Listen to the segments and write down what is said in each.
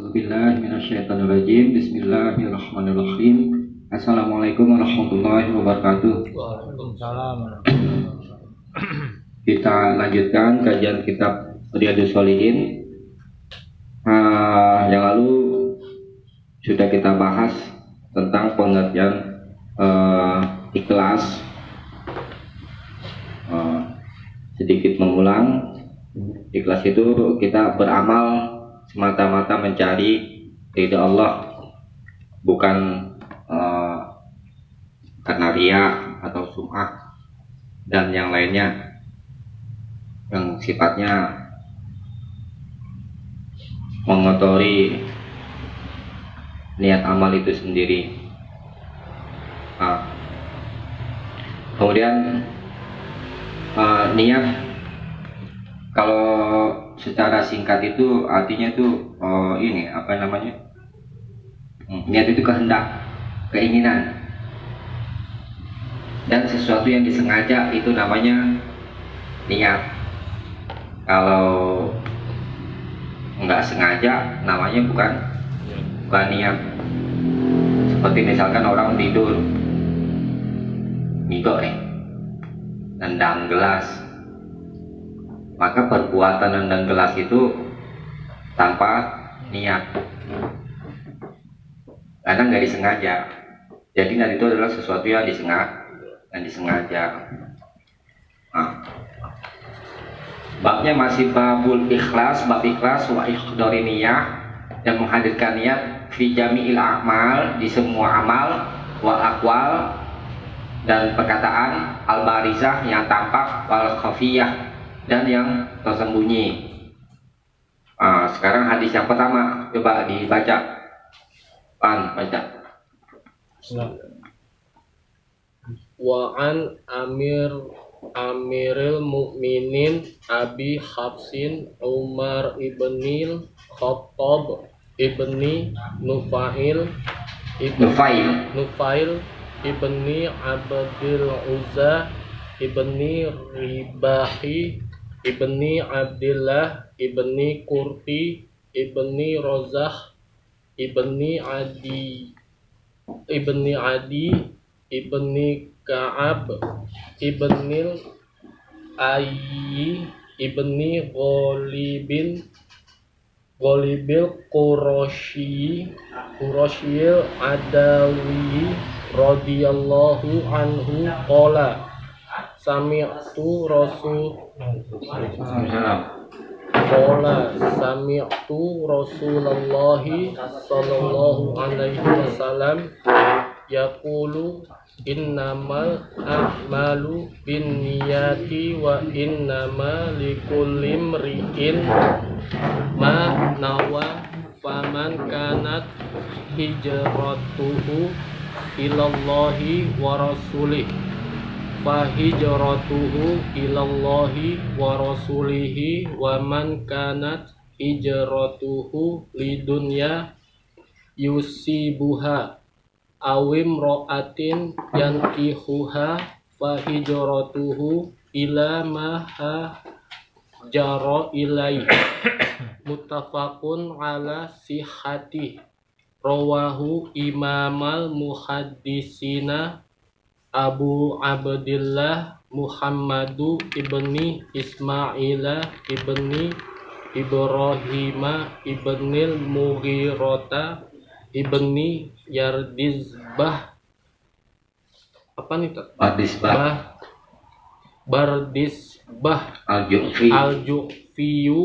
A'udzubillahi minasyaitonirrajim. Bismillahirrahmanirrahim. Assalamualaikum warahmatullahi wabarakatuh. Waalaikumsalam. Kita lanjutkan kajian kitab Riyadhus Shalihin. Yang lalu sudah kita bahas tentang pengertian ikhlas. Sedikit mengulang, ikhlas itu kita beramal semata-mata mencari ridha Allah, bukan karena riya atau sum'ah dan yang lainnya yang sifatnya mengotori niat amal itu sendiri. Kemudian niat, kalau secara singkat itu artinya itu niat itu kehendak, keinginan, dan sesuatu yang disengaja itu namanya niat. Kalau nggak sengaja namanya bukan niat. Seperti misalkan orang tidur ngigok nendang gelas, maka perbuatan nendang gelas itu tanpa niat karena nggak disengaja. Jadi niat itu adalah sesuatu yang disengaja. Babnya masih babul ikhlas, bab ikhlas wa ikhdari niyah, yang menghadirkan niat fi jami'il a'mal, di semua amal, wal aqwal, dan perkataan, al barizah yang tampak, wal khafiyah, dan yang tersembunyi. Sekarang hadis yang pertama coba dibaca. Baca. Wa an Amiril Mukminin Abi Hafsin Umar ibnil Khattab ibni Nufail ibni Abdul Uzza ibni Ribahi ibni Abdillah ibni Kurti ibni Rozah ibni Adi ibni Ka'ab ibnil Ayyi ibni Golibil Qurasyil Adawi radhiyallahu anhu qala sami'tu Rasulullahi sallallahu alaihi wasallam yaqulu innamal a'malu binniyati wa innama likulli imri'in ma nawa faman kanat hijratuhu ilallahi wa rasulih fa hijratuhu ilallahi wa rasulihi wa man kanat hijratuhu lidunya yusibuha awim ro'atin yankihuha fa hijratuhu ila ma hajara ilai muttafaqun ala sihhati rawahu imamal muhaddisina Abu Abdillah Muhammadu ibni Ismaila ibni Ibrahima ibnil Mughirata ibni Yardizbah Bardisbah Al-Ju'fiyu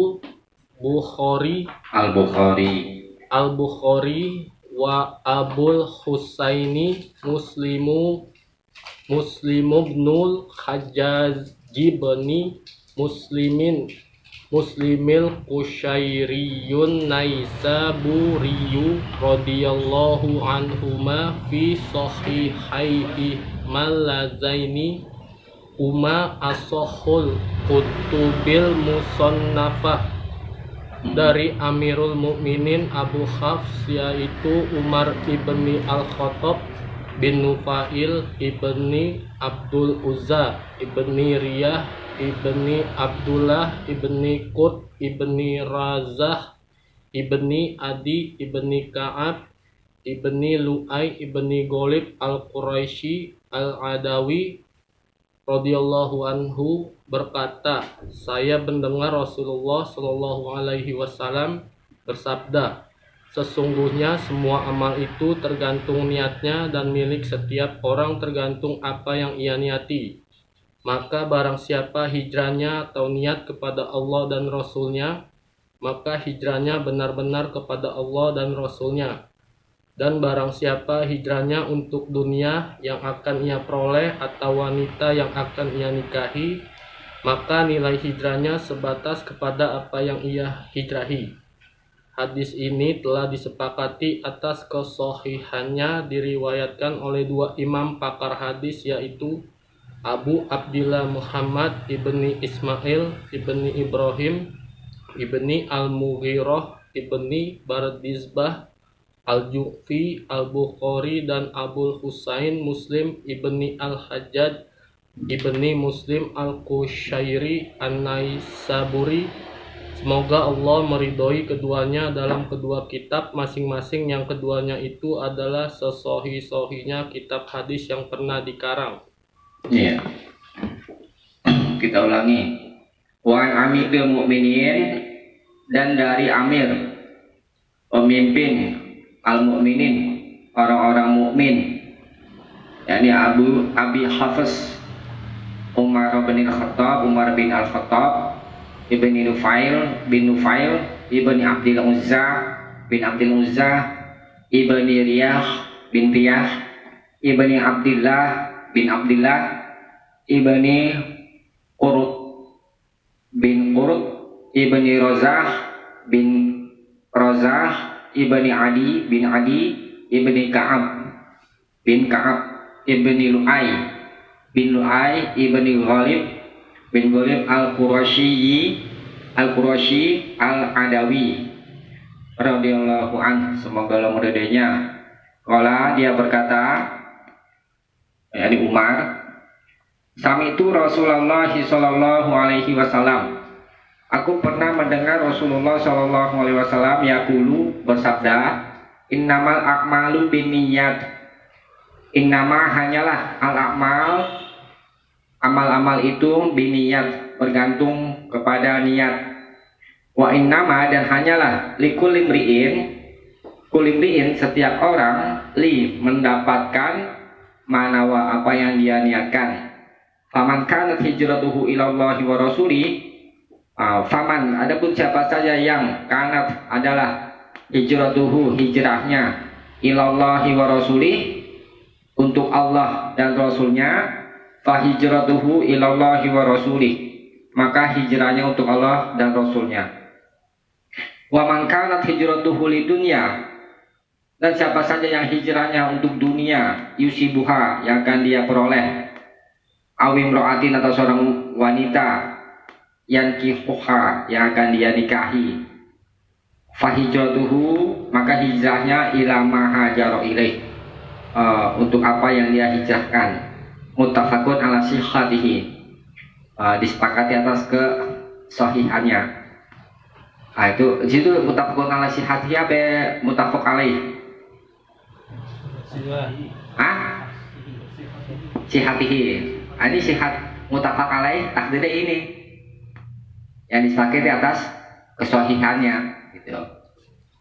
Al-Bukhari wa Abul Husaini Muslimu ibnul Hajjaj ibni Muslimil Qushairiyun Naisaburiyu radhiyallahu anhuma fi sahihaihi malazaini uma asahul kutubil musannafah dari Amirul Mukminin Abu Hafs, yaitu Umar ibni Al-Khattab bin Nufail ibni Abdul Uzza ibni Riyah ibni Abdullah ibni Qut ibni Razah ibni Adi ibni Ka'ab ibni Lu'ay ibni Ghalib al-Quraisy al-Adawi radhiyallahu anhu berkata, saya mendengar Rasulullah Shallallahu alaihi wasallam bersabda, sesungguhnya semua amal itu tergantung niatnya dan milik setiap orang tergantung apa yang ia niati. Maka barang siapa hijrahnya atau niat kepada Allah dan Rasulnya, maka hijrahnya benar-benar kepada Allah dan Rasulnya. Dan barang siapa hijrahnya untuk dunia yang akan ia peroleh atau wanita yang akan ia nikahi, maka nilai hijrahnya sebatas kepada apa yang ia hijrahi. Hadis ini telah disepakati atas kesohihannya diriwayatkan oleh dua imam pakar hadis, yaitu Abu Abdillah Muhammad ibni Ismail ibni Ibrahim ibni Al-Mughirah ibni Bardizbah Al-Ju'fi Al-Bukhari dan Abul Husain Muslim ibni Al-Hajjaj ibni Muslim Al-Qushairi An-Naisaburi. Semoga Allah meridhoi keduanya dalam kedua kitab masing-masing, yang keduanya itu adalah sesohi-sohinya kitab hadis yang pernah dikarang. Iya. Kita ulangi. Wa amirul mukminin, dan dari amir pemimpin al-mu'minin, orang-orang mukmin, yakni Abi Hafiz Umar bin Khattab, Umar bin Al-Khattab ibni Nufail bin Nufail ibni Abdil Uzza bin Abdil Uzza ibni Riyah bin Riyah ibni Abdillah bin Abdillah ibni Qurut bin Qurut ibni Rozah bin Rozah ibni Adi bin Adi ibni Ka'ab bin Ka'ab ibni Lu'ay bin Lu'ay ibni Ghalib bin Ghalib al-Qurasyi al-Adawi radhiyallahu anhu, semoga Allah meridainya. Qala, dia berkata, yakni Umar, sami'tu Rasulullah sallallahu alaihi wasallam, aku pernah mendengar Rasulullah sallallahu alaihi wasallam yaqulu, bersabda, innamal a'malu binniyat, innama hanyalah al-a'mal, amal-amal itu biniyat, bergantung kepada niat. Wa innama, dan hanyalah likulli imri'in, setiap orang, li, mendapatkan manawa, apa yang dia niatkan. Faman kanat hijratuhu ilallahi wa rasuli, faman, adapun siapa saja yang kanat adalah hijratuhu, hijrahnya, ilallahi wa rasuli, untuk Allah dan Rasulnya, fahijratuhu ilallahi wa rasulih, maka hijrahnya untuk Allah dan Rasulnya. Wa man kanat hijratuhu lidunya, dan siapa saja yang hijrahnya untuk dunia, yusibuha, yang akan dia peroleh, awim ro'atin, atau seorang wanita, yankihuha, yang akan dia nikahi, fahijratuhu, maka hijrahnya ila ma hajara ilaih, untuk apa yang dia hijrahkan. Muttafaqun ala sihhatihi, disepakati atas kesahihannya. Itu situ muttafaqun ala sihhatihi apa muttafaq alaih? Sihhatihi. Ini sihhat muttafaq alaih, takdirnya ini yang disepakati atas kesahihannya, gitu.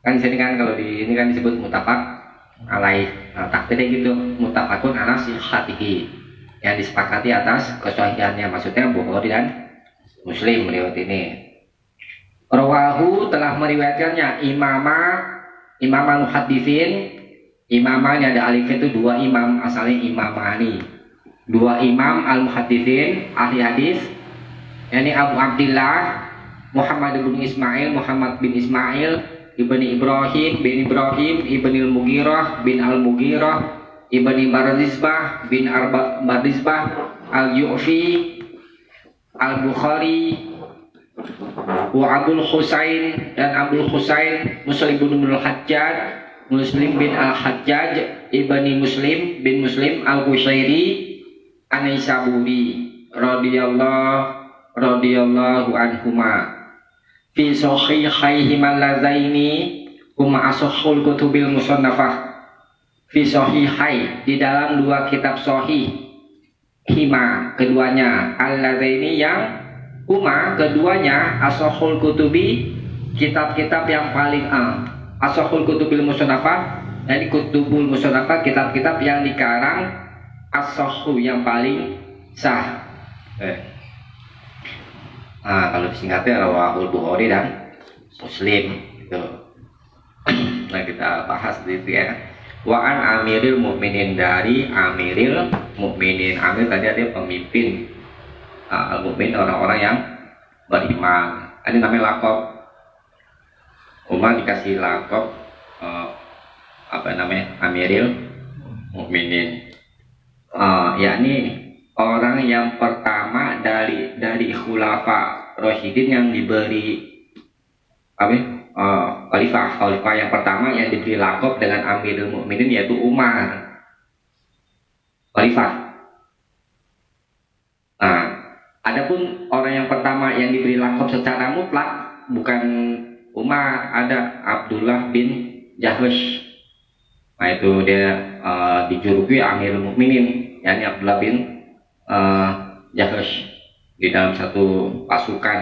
Kan sini kan kalau di ini kan disebut muttafaq alaih, takdirnya gitu, muttafaqun ala sihhatihi, yang disepakati atas kesahihannya, maksudnya Bukhari dan Muslim meriwayat ini. Rawahu, telah meriwayatkannya imam al-muhaddisin. Imamah, ada alif itu dua imam, asalnya imamani, dua imam al-muhaddisin, ahli hadis, yakni Abu Abdillah Muhammad bin Ismail ibni Ibrahim ibni Al-Mughirah bin Al-Mughirah ibni Bardizbah bin Bardizbah Al-Ju'fi Al-Bukhari wa Abul Husain, dan Abul Husain Muslim bin Al-Hajjaj ibni Muslim bin Muslim Al-Qushairi An-Naisaburi radhiyallahu anhuma. fi sahihaihi malazaini huma asahhul kutubil musannafah fi sahihai di dalam dua kitab sahih hima keduanya allazaini yang huma keduanya asahhul kutubi kitab-kitab yang paling asahhul kutubil musannafah jadi kutubul musannafah kitab-kitab yang dikarang as-sahhu yang paling sah. Kalau disingkatnya rawahul Bukhari dan Muslim gitu. Nah kita bahas gitu ya. Wa an amiril mukminin dari amiril mukminin. Amir tadi ada pemimpin mukmin orang-orang yang beriman. Ada namanya lakob. Umar dikasih lakob amiril mukminin. Yakni orang yang pertama dari khulafa Rasyidin yang diberi khalifah yang pertama yang diberi lakob dengan Amirul Mukminin yaitu Umar khalifah. Adapun orang yang pertama yang diberi lakob secara mutlak bukan Umar, ada Abdullah bin Jahsh. Nah itu dia dijuluki Amirul Mukminin, yakni Abdullah bin Jahsh di dalam satu pasukan.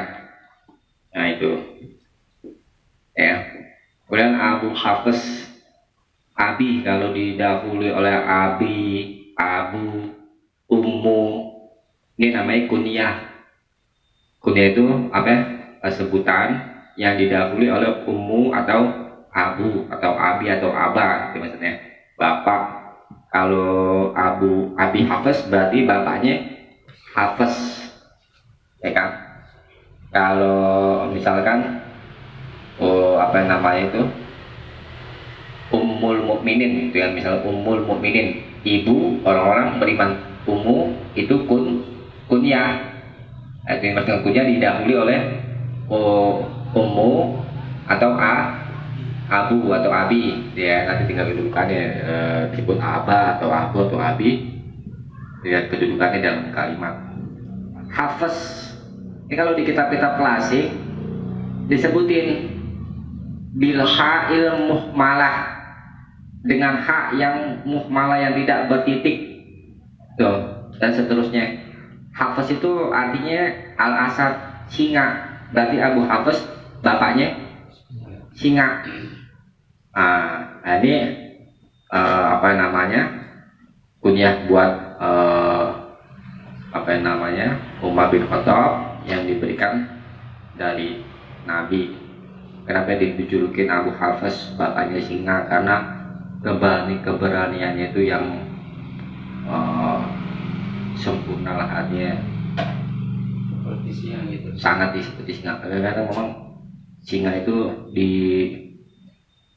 Nah itu ya. Kemudian Abu Hafiz Abi kalau didahului oleh Abi, Abu, Ummu, ini namanya kunyah. Kunyah itu sebutan yang didahului oleh Ummu atau Abu atau Abi atau Aba itu maksudnya bapak. Kalau Abi Hafiz berarti bapaknya Hafiz, ya kan? Kalau misalkan Ummul Mukminin itu yang misal Ummul Mukminin ibu orang-orang beriman, Ummu itu kunyah. Itu maksudnya kunyah didahului oleh Ummu atau Abu atau Abi, ya nanti tinggal kedudukannya disebut Aba atau Abu atau Abi, lihat kedudukannya dalam kalimat. Hafiz ini kalau di kitab-kitab klasik disebutin bil ha'il muhmalah dengan hak yang muhmalah yang tidak bertitik tuh, dan seterusnya. Hafiz itu artinya al-asad singa, berarti Abu Hafiz bapaknya singa. Ini kunyah buat Umar bin Khattab yang diberikan dari Nabi. Kenapa dijulukin Abu Hafiz bapaknya singa? Karena keberaniannya itu yang sempurna lah, artinya seperti singa gitu. Sangat seperti singa. Kadang-kadang memang singa itu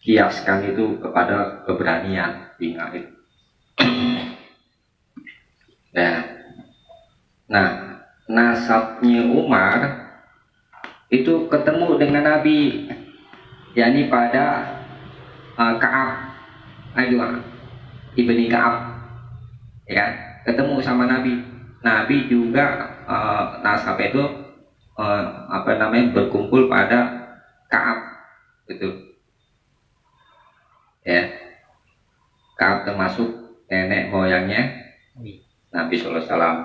dikiaskan itu kepada keberanian singa itu. Nah, nasabnya Umar itu ketemu dengan Nabi, yakni pada Ka'ab ibni Ka'ab, ya kan? Ketemu sama Nabi. Nabi juga nasab itu berkumpul pada Ka'ab itu, ya. Ka'ab termasuk nenek moyangnya Nabi Sallallahu Alaihi Wasallam,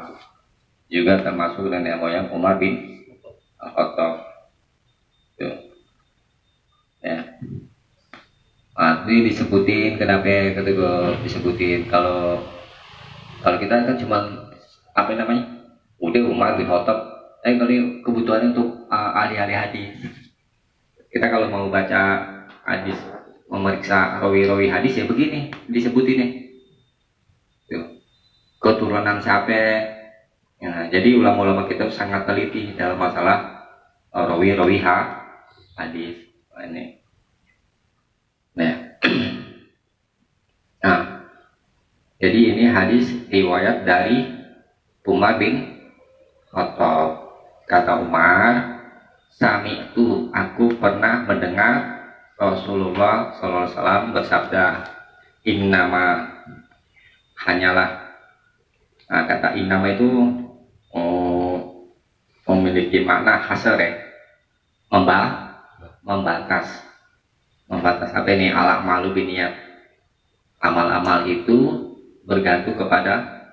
juga termasuk nenek moyang Umar bin Khattab. Ya. Ini disebutin, kenapa ketika disebutin? Kalau kita kan cuma udah Umar bin Khattab, kalau kebutuhan untuk ahli-ahli hadis. Kita kalau mau baca hadis, memeriksa rawi-rawi hadis ya begini disebutin ya. Keturunan siapa? Ya, jadi ulama-ulama kita sangat teliti dalam masalah rawi-rawi hadis ini. Nah, jadi ini hadis riwayat dari Umar bin Khattab. Kata Umar, sami'tu, aku pernah mendengar Rasulullah SAW bersabda, innama, hanyalah. Nah, kata innama itu memiliki makna hasar ya. membatas apa ini alak malu biniat. Amal-amal itu bergantung kepada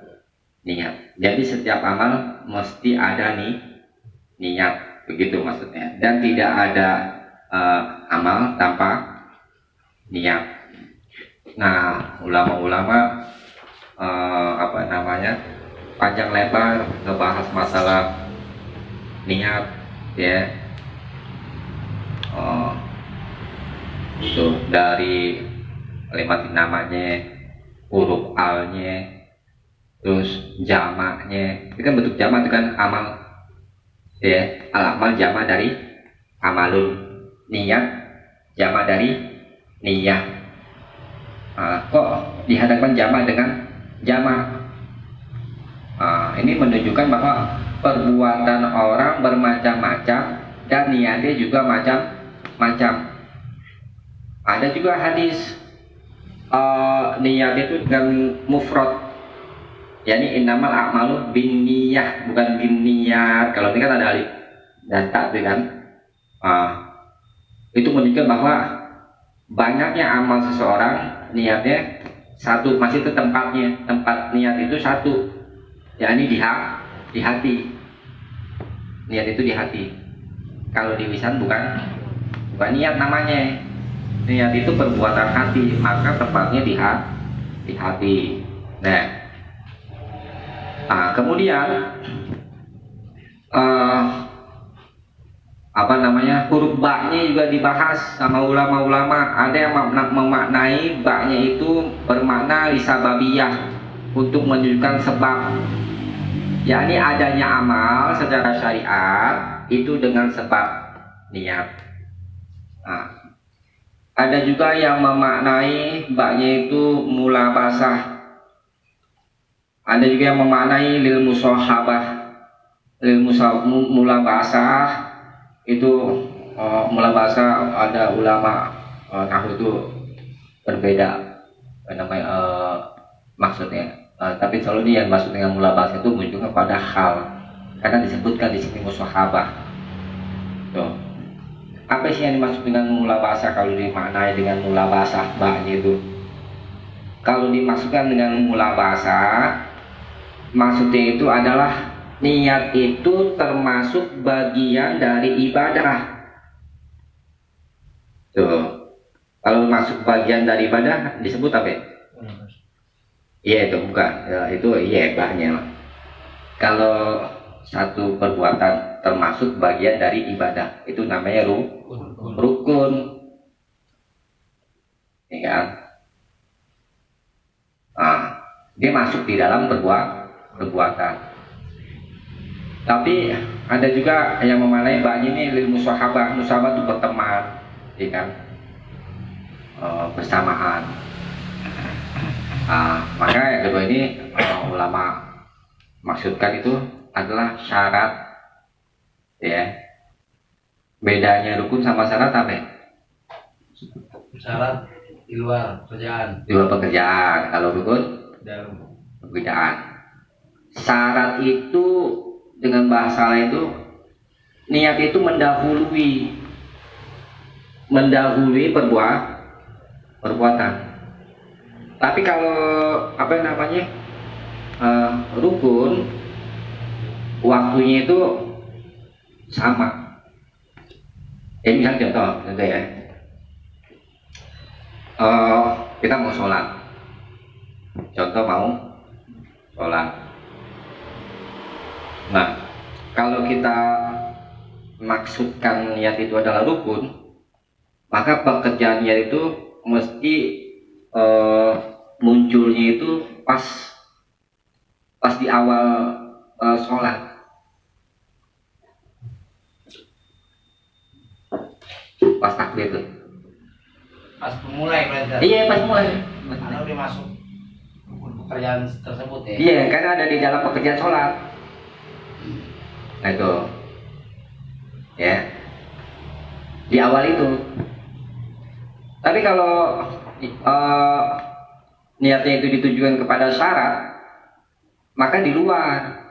niat. Jadi setiap amal mesti ada niat, begitu maksudnya. Dan tidak ada amal tanpa niat. Nah, ulama-ulama panjang lebar ngebahas masalah niat, ya. Itu dari kalimat namanya, huruf alnya, terus jamaknya. Itu kan bentuk jamak itu kan amal, ya. Al-amal jamak dari amalun, niat jamak dari niyah. Kok dihadapkan jamak dengan jamak? Ini menunjukkan bahwa perbuatan orang bermacam-macam dan niatnya juga macam-macam. Ada juga hadis niat itu dengan mufrad, yakni innamal a'malu binniyah, bukan binniyat. Kalau ini kan ada alif dan ta kan. Itu menunjukkan bahwa banyaknya amal seseorang niatnya satu, masih itu tempatnya, tempat niat itu satu, yakni di hati. Niat itu di hati. Kalau di lisan bukan niat namanya. Niat itu perbuatan hati, maka tempatnya di hati. Nah, kemudian huruf ba-nya juga dibahas sama ulama-ulama. Ada yang memaknai ba-nya itu bermakna lisababiyah, untuk menunjukkan sebab, yakni adanya amal secara syariat itu dengan sebab niat. Ada juga yang memaknai ba-nya itu mulabasah. Ada juga yang memaknai lil musahabah. Mulabasah itu mulabasah, ada ulama nahwu itu berbeda maksudnya. Tapi selalu ini yang maksud dengan mulabasah itu menunjukkan pada hal, karena disebutkan di sini musahabah. Tuh. Apa sih yang dimaksud dengan mulabasah kalau dimaknai dengan mulabasah ba-nya itu? Kalau dimaksudkan dengan mulabasah, maksudnya itu adalah niat itu termasuk bagian dari ibadah. Tuh. Kalau masuk bagian dari ibadah disebut apa ya? Iya, itu bukan. Itu iya ba-nya. Kalau satu perbuatan termasuk bagian dari ibadah, itu namanya rukun. Ya kan? Dia masuk di dalam perbuatan. Tapi ada juga yang memaknai ba-nya ini lil musahabah. Musahabah itu berteman, ya kan? Bersamaan. Maka yang kedua ini ulama maksudkan itu adalah syarat, ya. Bedanya rukun sama syarat apa ya? Syarat di luar pekerjaan. Di luar pekerjaan. Kalau rukun Dalam pekerjaan. Syarat itu dengan bahasa lain itu niat itu mendahului perbuatan. Tapi kalau rukun, waktunya itu sama. Misal contoh ya, kita mau sholat. Contoh mau sholat. Nah, kalau kita maksudkan niat itu adalah rukun, maka pekerjaan niat itu mesti munculnya itu pas di awal sholat. Pas takbir itu. pas memulai berarti. Iya, pas mulai. Karena udah masuk pekerjaan tersebut ya. Iya, karena ada di dalam pekerjaan sholat. Nah itu, ya, di awal itu. Tapi kalau niatnya itu ditujukan kepada syarat, maka di luar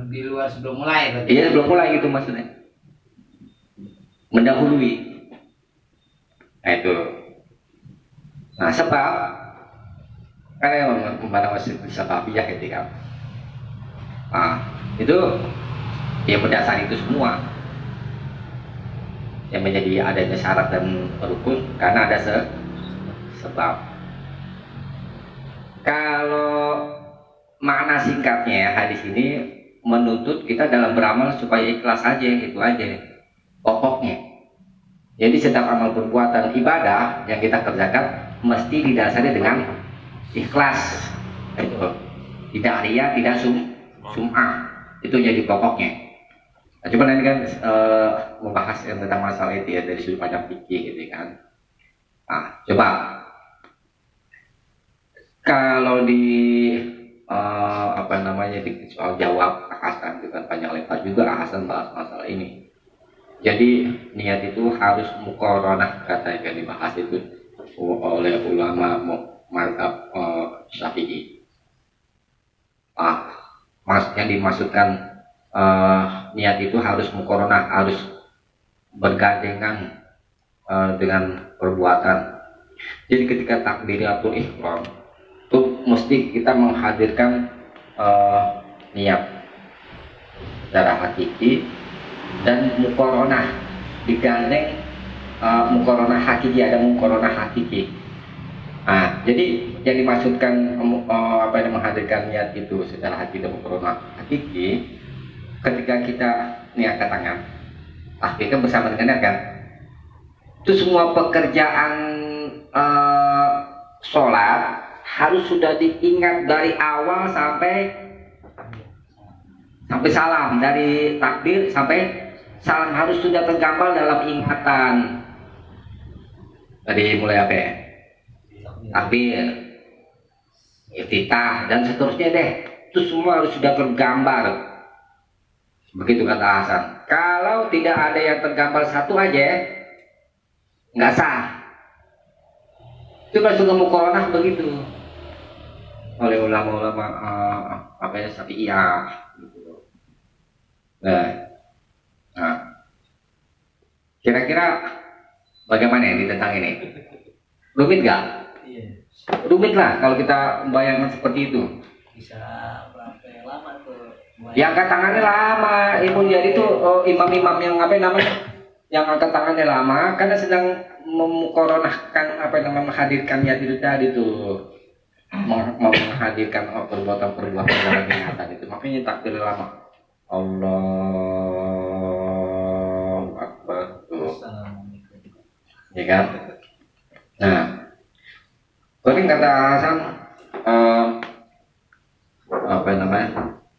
Di luar sebelum mulai berarti. Iya, belum mulai gitu maksudnya. Mendahului. Nah itu. Nah sebab karena yang memandang masih bisa ya gitu kan. Nah itu ya berdasar itu semua yang menjadi adanya syarat dan rukun karena ada sebab. Kalau makna singkatnya ya, hadis ini menuntut kita dalam beramal supaya ikhlas aja, itu aja pokoknya. Jadi setiap amal perbuatan ibadah yang kita kerjakan mesti didasari dengan ikhlas. Itu tidak ria, tidak sum'ah. Itu jadi pokoknya. Nah, coba nanti kan membahas tentang masalah itu ya dari sudut pandang fikih gitu kan. Nah, coba kalau di di soal jawab Hasan itu kan panjang lebar juga Hasan bahas masalah ini. Jadi niat itu harus muqaranah kata yang dibahas itu oleh ulama mazhab Syafi'i. Yang dimaksudkan niat itu harus muqaranah, harus bergandengan dengan perbuatan. Jadi ketika takbiratul ihram itu mesti kita menghadirkan niat secara hakiki dan muqaranah, digandeng muqaranah hakiki, ada muqaranah hakiki. Nah, jadi yang dimaksudkan menghadirkan niat itu secara hakiki dan muqaranah hakiki ketika kita niat tangan takbir bersama dengan niat kan, itu semua pekerjaan sholat harus sudah diingat dari awal sampai salam, dari takbir sampai salam harus sudah tergambar dalam ingatan. Dari mulai apa ya? Takbir, iftitah dan seterusnya deh. Itu semua harus sudah tergambar. Begitu kata Hasan. Kalau tidak ada yang tergambar satu aja, nggak sah. Itu kan sudah muqaranah begitu oleh ulama-ulama Syafi'iyah gitu. Nah, kira-kira bagaimana ini tentang ini? Rumit nggak? Iya. Rumit lah kalau kita membayangkan seperti itu. Bisa berapa lama tuh? Yang angkat tangannya lama, jadi itu imam-imam yang yang angkat tangannya lama karena sedang memukoronahkan menghadirkan niat itu tadi tuh, menghadirkan perbuatan-perbuatan dalam ingatan itu, makanya takbir lama. Allahu Akbar tuh, ya kan? Nah, paling kata Hasan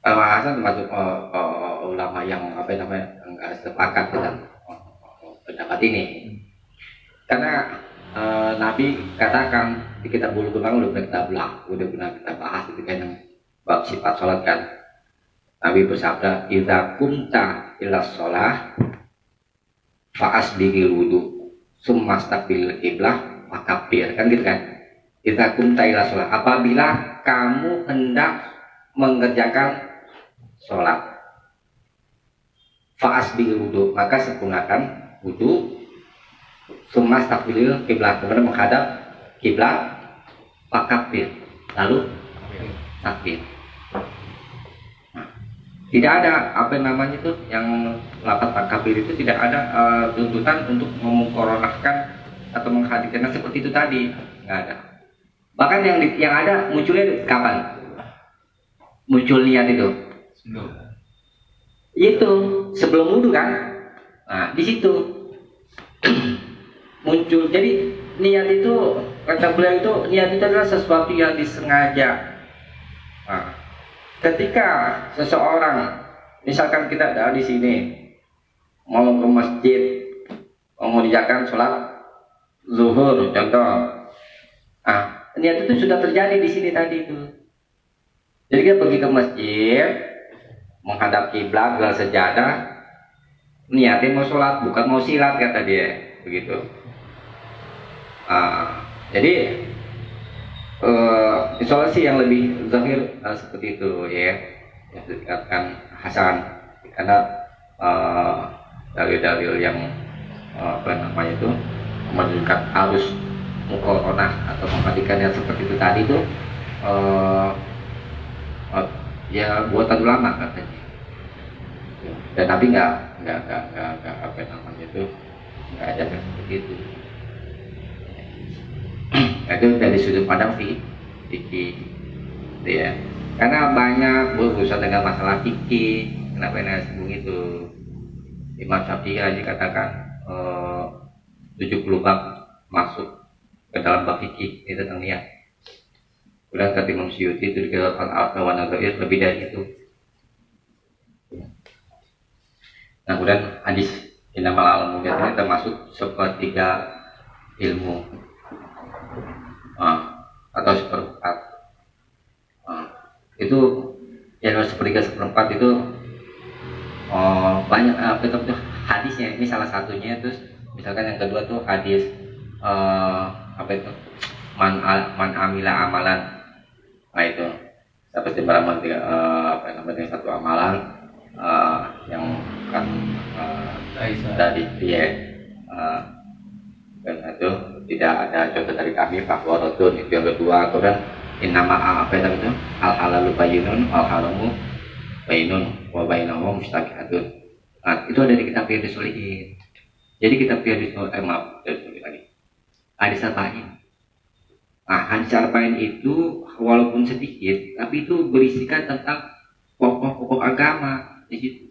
Hasan termasuk ulama yang enggak sepakat dengan pendapat ini, karena Nabi katakan di kitab Bulughul Maram udah pernah kita bahas itu kan yang bab sifat sholat kan. Nabi bersabda, "Idza kumta ila sholah fa'asbighil wudu, summa staqbil qiblah fakabbir." Kan gitu kan. Idza kumta ila sholah, apabila kamu hendak mengerjakan sholat, fa'asbighil wudu, maka sempurnakan wudu, summa staqbil qiblah, kemudian menghadap kiblat, fakabbir, lalu takbir. Tidak ada itu yang lapat takbir itu tidak ada tuntutan untuk memuqaranahkan atau menghadirkan seperti itu tadi, nggak ada. Bahkan yang ada munculnya kapan? Muncul niat itu? Itu sebelum wudu kan? Nah di situ muncul. Jadi niat itu kata beliau itu niat itu adalah sesuatu yang disengaja. Nah, ketika seseorang, misalkan kita ada di sini mau ke masjid, mau mengerjakan sholat zuhur contoh, niat itu sudah terjadi di sini tadi itu. Jadi kita pergi ke masjid, menghadap kiblat, gelar sejadah, niatnya mau sholat bukan mau silat kata dia, begitu. Jadi isolasi yang lebih zahir seperti itu ya. yang dikatakan hasan, karena dalil-dalil yang apa namanya itu menunjukkan harus muqaranah atau membandingkan yang seperti itu tadi itu ya buatan ulama katanya. Dan Nabi nggak apa namanya itu nggak ajarkan seperti itu. Nah, itu dari sudut pandang fikih, ya. Karena banyak berurusan dengan masalah fikih, kenapa yang sebelum itu Imam Syafi'i aja katakan 70 bab masuk ke dalam bab fikih itu tentang niat. Kemudian kata Imam Suyuti itu dikira al-Alfa wa Nadhair lebih dari itu. Nah, kemudian hadis innamal a'malu binniyat ini termasuk sepertiga ilmu atau seperempat. Itu yang sepertiga seperempat itu banyak tetap tuh hadisnya. Ini salah satunya. Terus misalkan yang kedua tuh hadis apa itu man amila amalan. Nah itu seperti beramal apa namanya satu amalan yang kan dari dia dan itu tidak ada contoh dari kami bahwa rodun itu yang kedua. Kemudian innama apa itu al halalu bayyinun al haramu bainun wa bainahum mustaqihatun. Nah, itu ada di kitab Riyadhus Shalihin. Jadi kitab Riyadhus Shalihin lagi. Hadis arba'in. Nah, hadis arba'in itu walaupun sedikit, tapi itu berisikan tentang pokok-pokok agama di situ.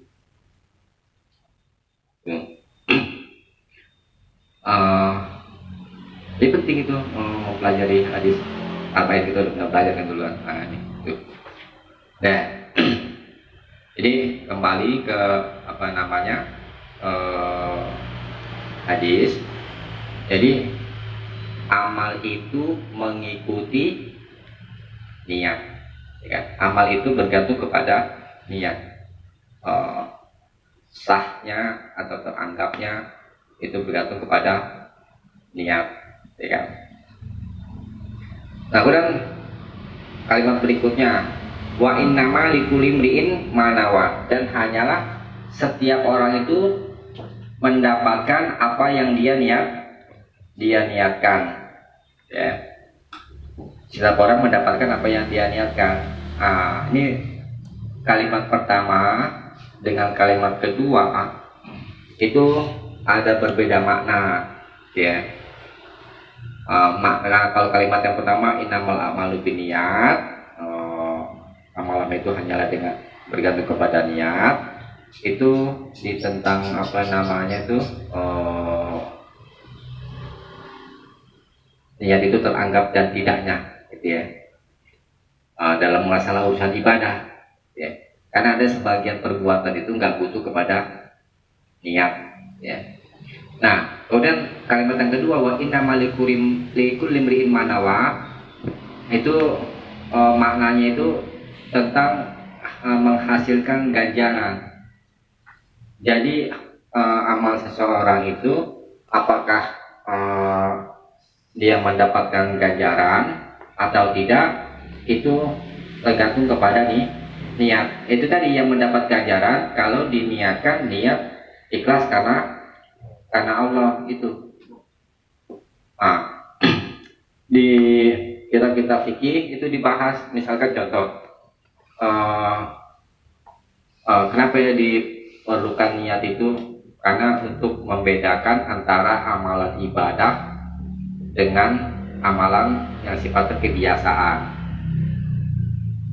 Jadi penting itu mempelajari hadis arba'in itu udah belajarkan duluan. Nah, ini itu. Nah, jadi kembali ke apa namanya hadis. Jadi amal itu mengikuti niat, ya kan? Amal itu bergantung kepada niat. Sahnya atau teranggapnya itu bergantung kepada niat, ya kan? Nah, kemudian kalimat berikutnya wa innama likulli imri'in manawa, dan hanyalah setiap orang itu mendapatkan apa yang dia niatkan, ya. Setiap orang mendapatkan apa yang dia niatkan. Ini kalimat pertama dengan kalimat kedua itu ada berbeda makna, ya. Makna kalau kalimat yang pertama innamal a'malu binniyat, amalan itu hanyalah dengan bergantung kepada niat, itu di tentang apa namanya itu niat itu teranggap dan tidaknya, gitu ya, dalam masalah urusan ibadah, ya. Karena ada sebagian perbuatan itu nggak butuh kepada niat, ya. Nah, kemudian kalimat yang kedua wa innamal likulli imri'in manawa, itu maknanya itu tentang menghasilkan ganjaran. Jadi amal seseorang itu apakah dia mendapatkan ganjaran atau tidak, itu tergantung kepada niat. Itu tadi yang mendapat ganjaran kalau diniatkan niat ikhlas karena Allah itu. Di kitab-kitab fikih itu dibahas, misalkan contoh kenapa ya diperlukan niat itu, karena untuk membedakan antara amalan ibadah dengan amalan yang sifatnya kebiasaan,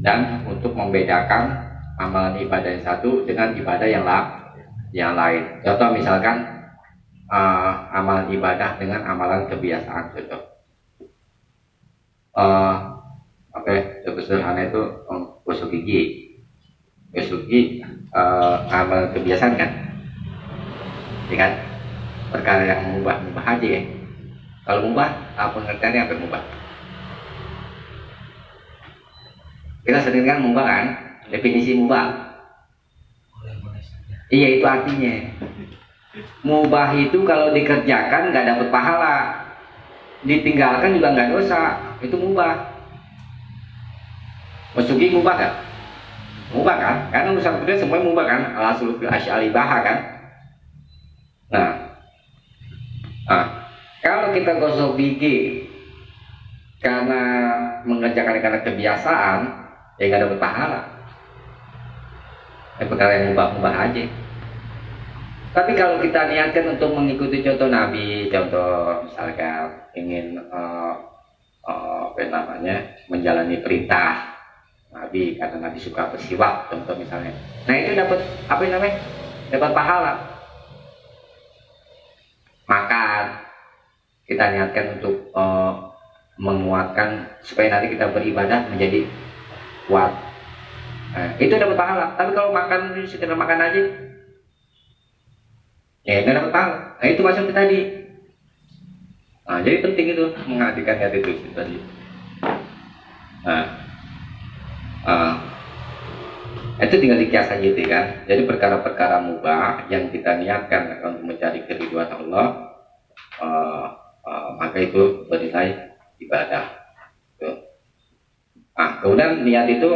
dan untuk membedakan amalan ibadah yang satu dengan ibadah yang lain. Contoh misalkan amalan ibadah dengan amalan kebiasaan, contoh contoh sederhana itu gosok gigi amal kebiasaan kan, ya kan, perkara yang mubah aja ya. Kalau mubah, apa pengertiannya apa mubah? Kita sering kan mubah kan, definisi mubah. Iya, itu artinya mubah itu kalau dikerjakan nggak dapat pahala, ditinggalkan juga nggak dosa, itu mubah. Gosok gigi mubah kan? Mubah kan? Karena urusan dunia semuanya mubah kan? Al-aslu fil asy'ari baha kan? Nah, kalau kita gosok gigi karena mengerjakan karena kebiasaan, ya nggak dapat pahala. Perkara yang mubah-mubah aja. Tapi kalau kita niatkan untuk mengikuti contoh Nabi, contoh misalkan ingin menjalani perintah Nabi karena Nabi suka bersiwak, contoh misalnya. Nah itu dapat apa namanya? Dapat pahala. Makan, kita niatkan untuk menguatkan supaya nanti kita beribadah menjadi kuat. Nah, itu dapat pahala. Tapi kalau makan sekedar makan aja, ya nggak dapat pahala. Nah itu masuk ke tadi. Nah, jadi penting itu menghadirkan niat itu tadi. Itu tinggal dikias aja gitu kan. Jadi perkara-perkara mubah yang kita niatkan untuk mencari keridhaan Allah, maka itu bernilai ibadah. Kemudian niat itu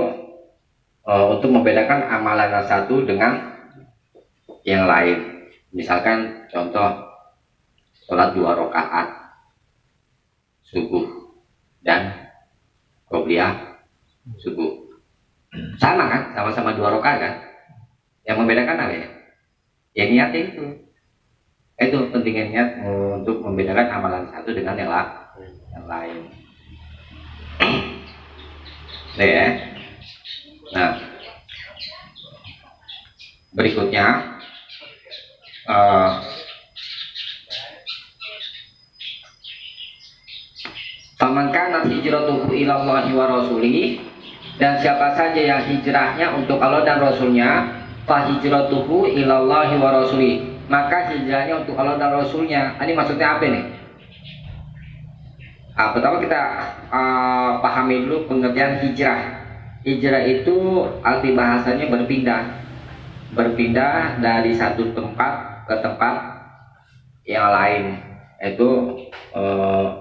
untuk membedakan amalan yang satu dengan yang lain. Misalkan contoh sholat 2 rakaat subuh dan qobliyah subuh, sama kan, sama-sama 2 rakaat kan. Yang membedakan apa ya? Ya niatnya itu pentingnya niat untuk membedakan amalan satu dengan yang lain. Nah, ya. Nah, berikutnya faman kana hijratuhu ila Allahi wa rasulih, dan siapa saja yang hijrahnya untuk Allah dan Rasulnya, fa hijratuhu ila Allahi wa rasulih, maka hijrahnya untuk Allah dan Rasulnya. Ini maksudnya apa nih? Pertama kita pahami dulu pengertian hijrah. Hijrah itu arti bahasanya berpindah dari satu tempat ke tempat yang lain. Itu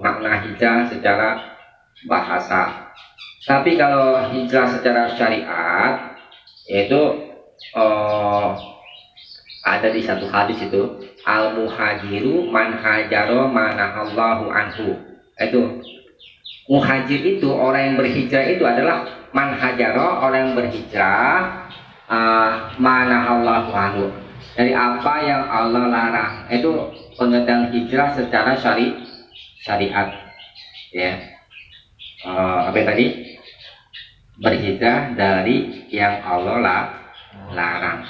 makna hijrah secara bahasa. Tapi kalau hijrah secara syariat, yaitu ada di satu hadis itu, al muhajiru man hajaro manahallahu anhu. Itu muhajir itu orang yang berhijrah itu adalah man hajaro, orang yang berhijrah manahallahu anhu, dari apa yang Allah larang. Itu pengertian hijrah secara syariat ya. Apa tadi? Berhijrah dari yang Allah larang.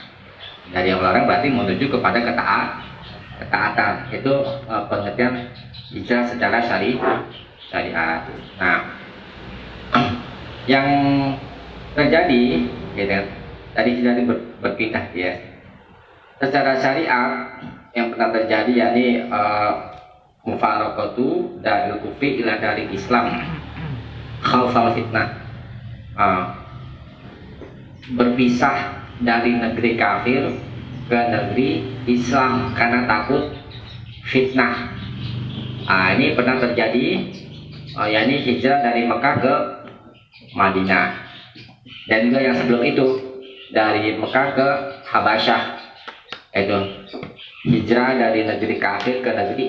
Dari yang larang berarti menuju kepada ketaatan. Itu pengertian hijrah secara syariat. Nah, yang terjadi gitu, tadi hijrah itu berpindah ya. Secara syariat yang pernah terjadi yakni mufaraqatu dari kufri ila dari Islam, khaufal fitnah, berpisah dari negeri kafir ke negeri Islam karena takut fitnah. Ini pernah terjadi, yakni hijrah dari Mekah ke Madinah, dan juga yang sebelum itu dari Mekah ke Habasyah, itu hijrah dari negeri kafir ke negeri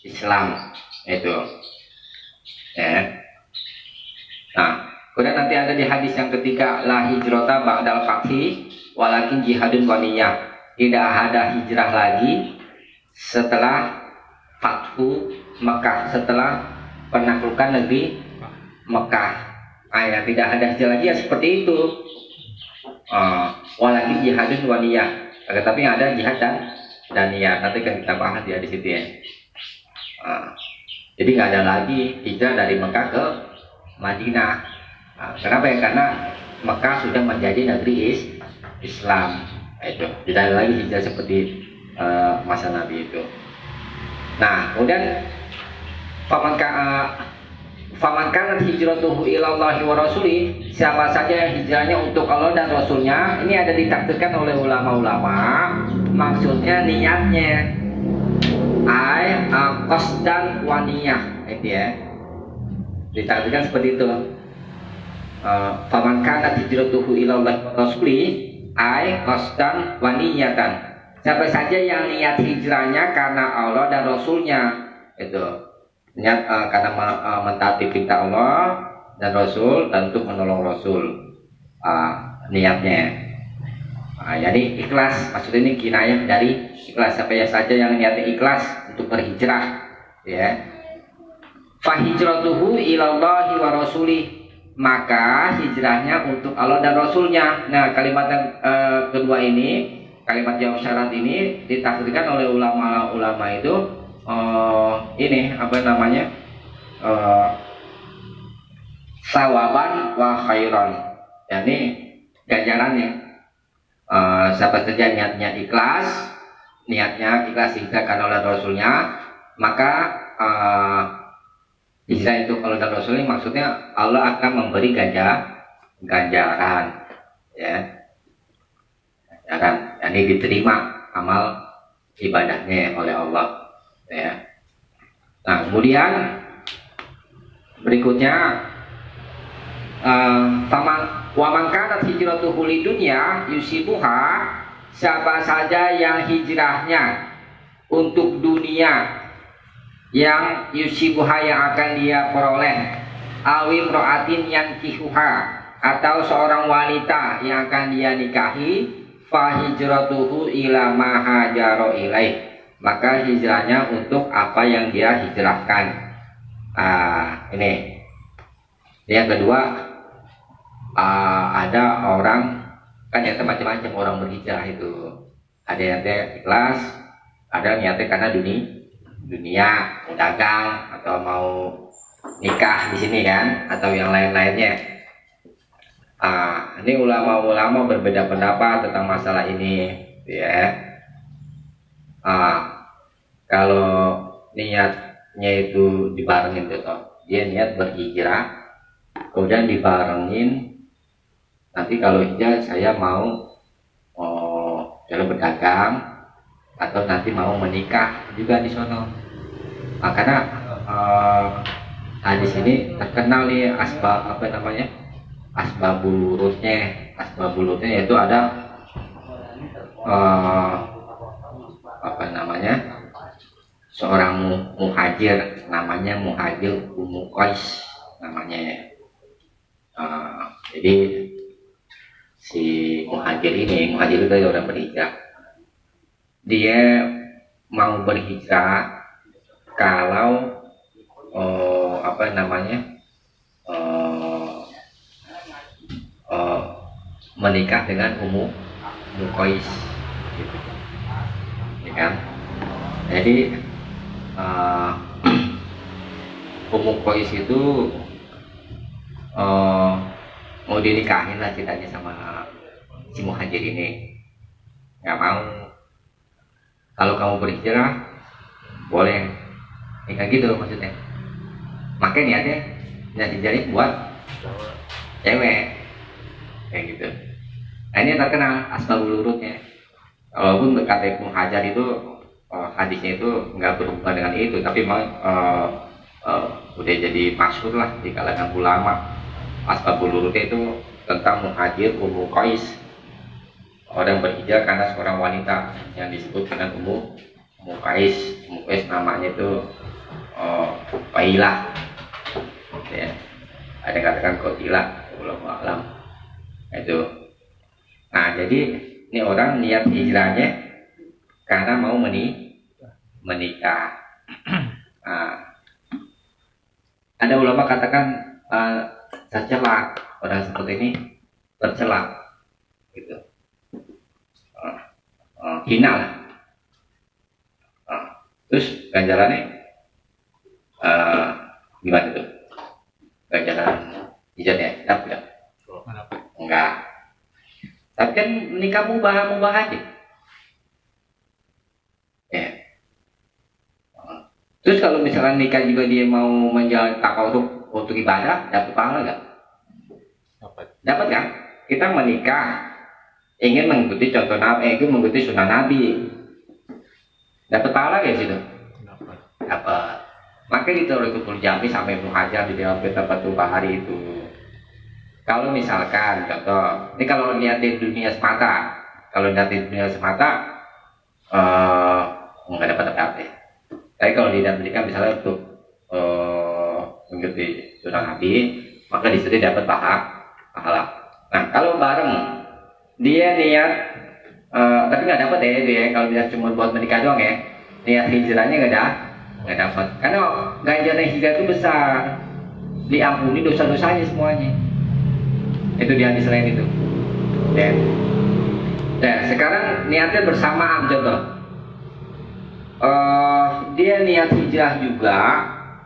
Islam itu ya. Nah, kemudian nanti ada di hadis yang ketiga, la hijrata ba'dal fathi walakin jihadun wa niyah. Tidak ada hijrah lagi setelah Fathu Mekah, setelah penaklukan negeri Mekah. Ya, tidak ada hijrah lagi ya seperti itu. Walakin jihadun wa niyah. Tetapi ada jihad dan niat. Nanti kan kita bahas ya di situ ya. Jadi nggak ada lagi hijrah dari Mekah ke Madinah. Kenapa ya? Karena Mekah sudah menjadi negeri Islam. Itu tidak ada lagi hijrah seperti masa Nabi itu. Nah, kemudian faman kana hijratuhu ila Allahi wa rasulih, siapa saja hijrahnya untuk Allah dan Rasulnya. Ini ada ditakdirkan oleh ulama-ulama, maksudnya niatnya qasdan wa niyah, itu ya. Ditakdirkan seperti itu. faman kana hijratuhu ilallahi wa rasulih ay qasdan wa niyatan. Siapa saja yang niat hijrahnya karena Allah dan Rasulnya, itu niat karena mentaati perintah Allah dan Rasul dan untuk menolong Rasul, niatnya. Jadi ikhlas, maksudnya ini kinayah dari ikhlas. Siapa saja yang niatnya ikhlas untuk berhijrah, ya. Fa hijratuhu ilallahi wa rasulih, maka hijrahnya untuk Allah dan Rasulnya. Nah, kalimat yang kedua ini, kalimat jawab syarat ini ditafsirkan oleh ulama-ulama itu ini apa namanya, sawaban wa khairan, yani ganjarannya. Siapa saja niatnya ikhlas hijrah karena Allah dan Rasulnya, maka hijrah itu Allah dan Rasulnya, maksudnya Allah akan memberi ganjaran, ya. Dan ini diterima amal ibadahnya oleh Allah, ya. Nah, kemudian berikutnya wa man kanat hijratuhu lidunya yusibuha, siapa saja yang hijrahnya untuk dunia yang yusibuha yang akan dia peroleh, awim ro'atin yang kihuha, atau seorang wanita yang akan dia nikahi, fa hijratuhu ila ma hajaro ilaih, maka hijrahnya untuk apa yang dia hijrahkan. Ini yang kedua, ada orang kan yang macam-macam orang berhijrah itu, ada yang ikhlas, ada niatnya karena dunia mau dagang atau mau nikah di sini kan, atau yang lain-lainnya. Ini ulama-ulama berbeda pendapat tentang masalah ini, ya. Kalau niatnya itu dibarengin gitu, dia niat berhijrah, kemudian dibarengin, nanti kalau hijrah saya mau jalan berdagang atau nanti mau menikah juga di sono. Karena di sini terkenal nih asbabul urutnya yaitu ada seorang muhajir, namanya Muhajir Ummu Qais namanya. Jadi si muhajir itu dari orang berhijrah, dia mau berhijrah kalau menikah dengan Ummu Qais, gitu. Ya kan? Jadi Ummu Qais itu mau dinikahin lah ceritanya sama si muhajir ini. Nggak mau, kalau kamu berhijrah boleh nikah gitu maksudnya. Makanya niat hijrah buat cewek kayak gitu. Nah, ini yang terkenal asbabul urutnya. Walaupun kata Ibnu Hajar itu hadisnya itu nggak berhubungan dengan itu, tapi memang udah jadi masyhur lah di kalangan ulama. Asbabul urutnya itu tentang Muhajir Ummu Qais, orang berhijrah karena seorang wanita yang disebut dengan Ummu Qais. Ummu Qais namanya itu Failah, ya. Ada yang katakan Qatilah, wallahu a'lam. Itu. Nah, jadi ini orang niat hijrahnya karena mau menikah. Ada ulama katakan tercela, orang seperti ini tercela, gitu. Hina lah. Terus ganjarannya gimana itu? Ganjaran hijrahnya dapat nggak? Enggak. Tapi kan nikah mubah aja. Ya. Terus kalau misalkan nikah juga dia mau menjalani takarrub untuk ibadah, dapat pahala nggak? Dapat kan? Kita menikah ingin mengikuti contoh Nabi, ingin mengikuti sunnah Nabi, dapat pahala nggak situ? Dapat. Maka itu Rukul Jami sampai Ibnu Hajar di dalam kitab Fathul Bari itu Kalau misalkan contoh, ini kalau niat di dunia semata, kalau niat di dunia semata nggak dapat apa-apa. Tapi kalau tidak berikan misalnya untuk mengikuti sunnah Nabi, maka di situ dapat pahala. Nah kalau bareng dia niat, tapi nggak dapat ya dia. Kalau dia cuma buat menikah doang ya, niat hijrahnya nggak dapat. Karena ganjaran hijrah itu besar, diampuni dosa-dosanya semuanya. Itu di hadis lain itu. Dan sekarang niatnya bersamaan contoh. Dia niat hijrah juga,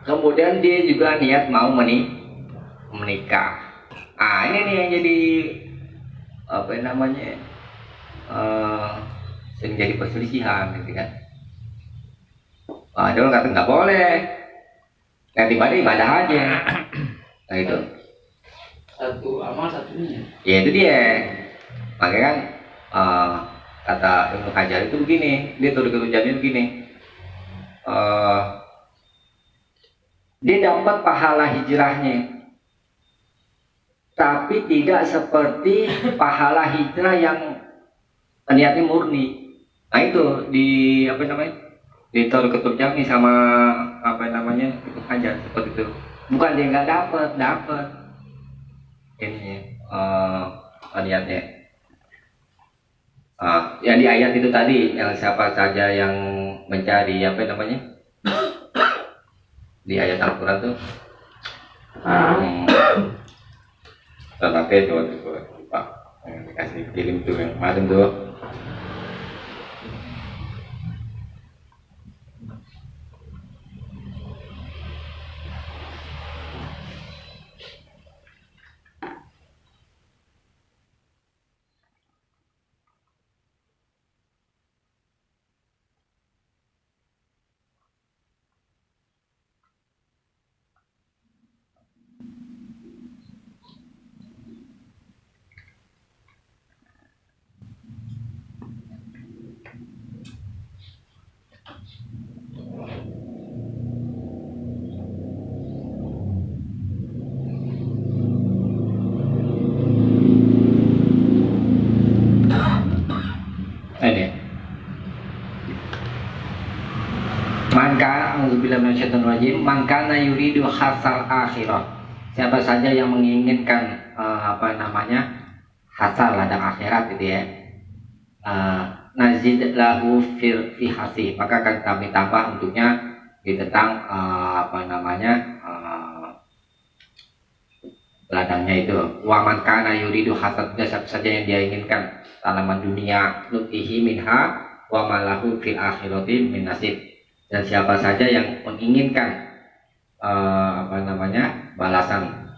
kemudian dia juga niat mau menikah. Ini nih yang jadi apa namanya sering jadi perselisihan gitu kan. Ada orang kata nggak boleh, nggak ibadah aja. Nah itu. Satu amal satunya. Ya itu dia. Makanya kan kata Ibnu Hajar itu begini, dia turut Jamil begini. Dia dapat pahala hijrahnya, tapi tidak seperti pahala hijrah yang niatnya murni. Nah itu di apa namanya, di Turut Jamil sama apa namanya Ibnu Hajar seperti itu. Bukan dia nggak dapat ini niatnya. Ya di ayat itu tadi yang siapa saja yang mencari apa namanya di ayat Al-Quran tuh tetapi coba Pak dikasih kirim tuh yang kemarin tuh ini mangkana yuridu hasal akhirah, siapa saja yang menginginkan apa namanya hasal ladang akhirat gitu ya, nazid lahu fi hasih, maka akan kami tambah untuknya di tentang apa namanya ladangnya itu. Wa man kana yuridu hasad, siapa saja yang dia inginkan tanaman dunia, nutihi minha wa malahu fil akhirati min nasib, dan siapa saja yang menginginkan apa namanya balasan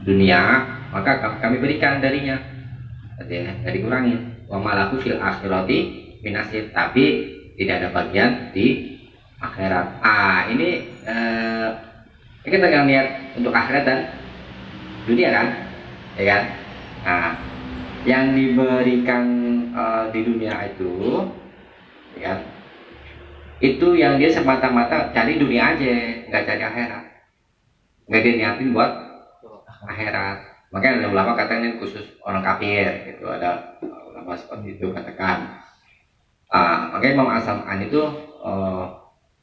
dunia, maka kami berikan darinya, dari kurangin. Wa malahu fil akhirati min nasib, tapi tidak ada bagian di akhirat. Ini kita yang niat untuk akhirat dan dunia kan, ya kan? Nah, yang diberikan di dunia itu, ya kan? Itu yang dia semata-mata cari dunia aja, nggak cari akhirat, nggak dia niatin buat akhirat. Makanya ada ulama katanya khusus orang kafir, itu ada ulama seperti itu katakan. Makanya Imam As-Sam'ani itu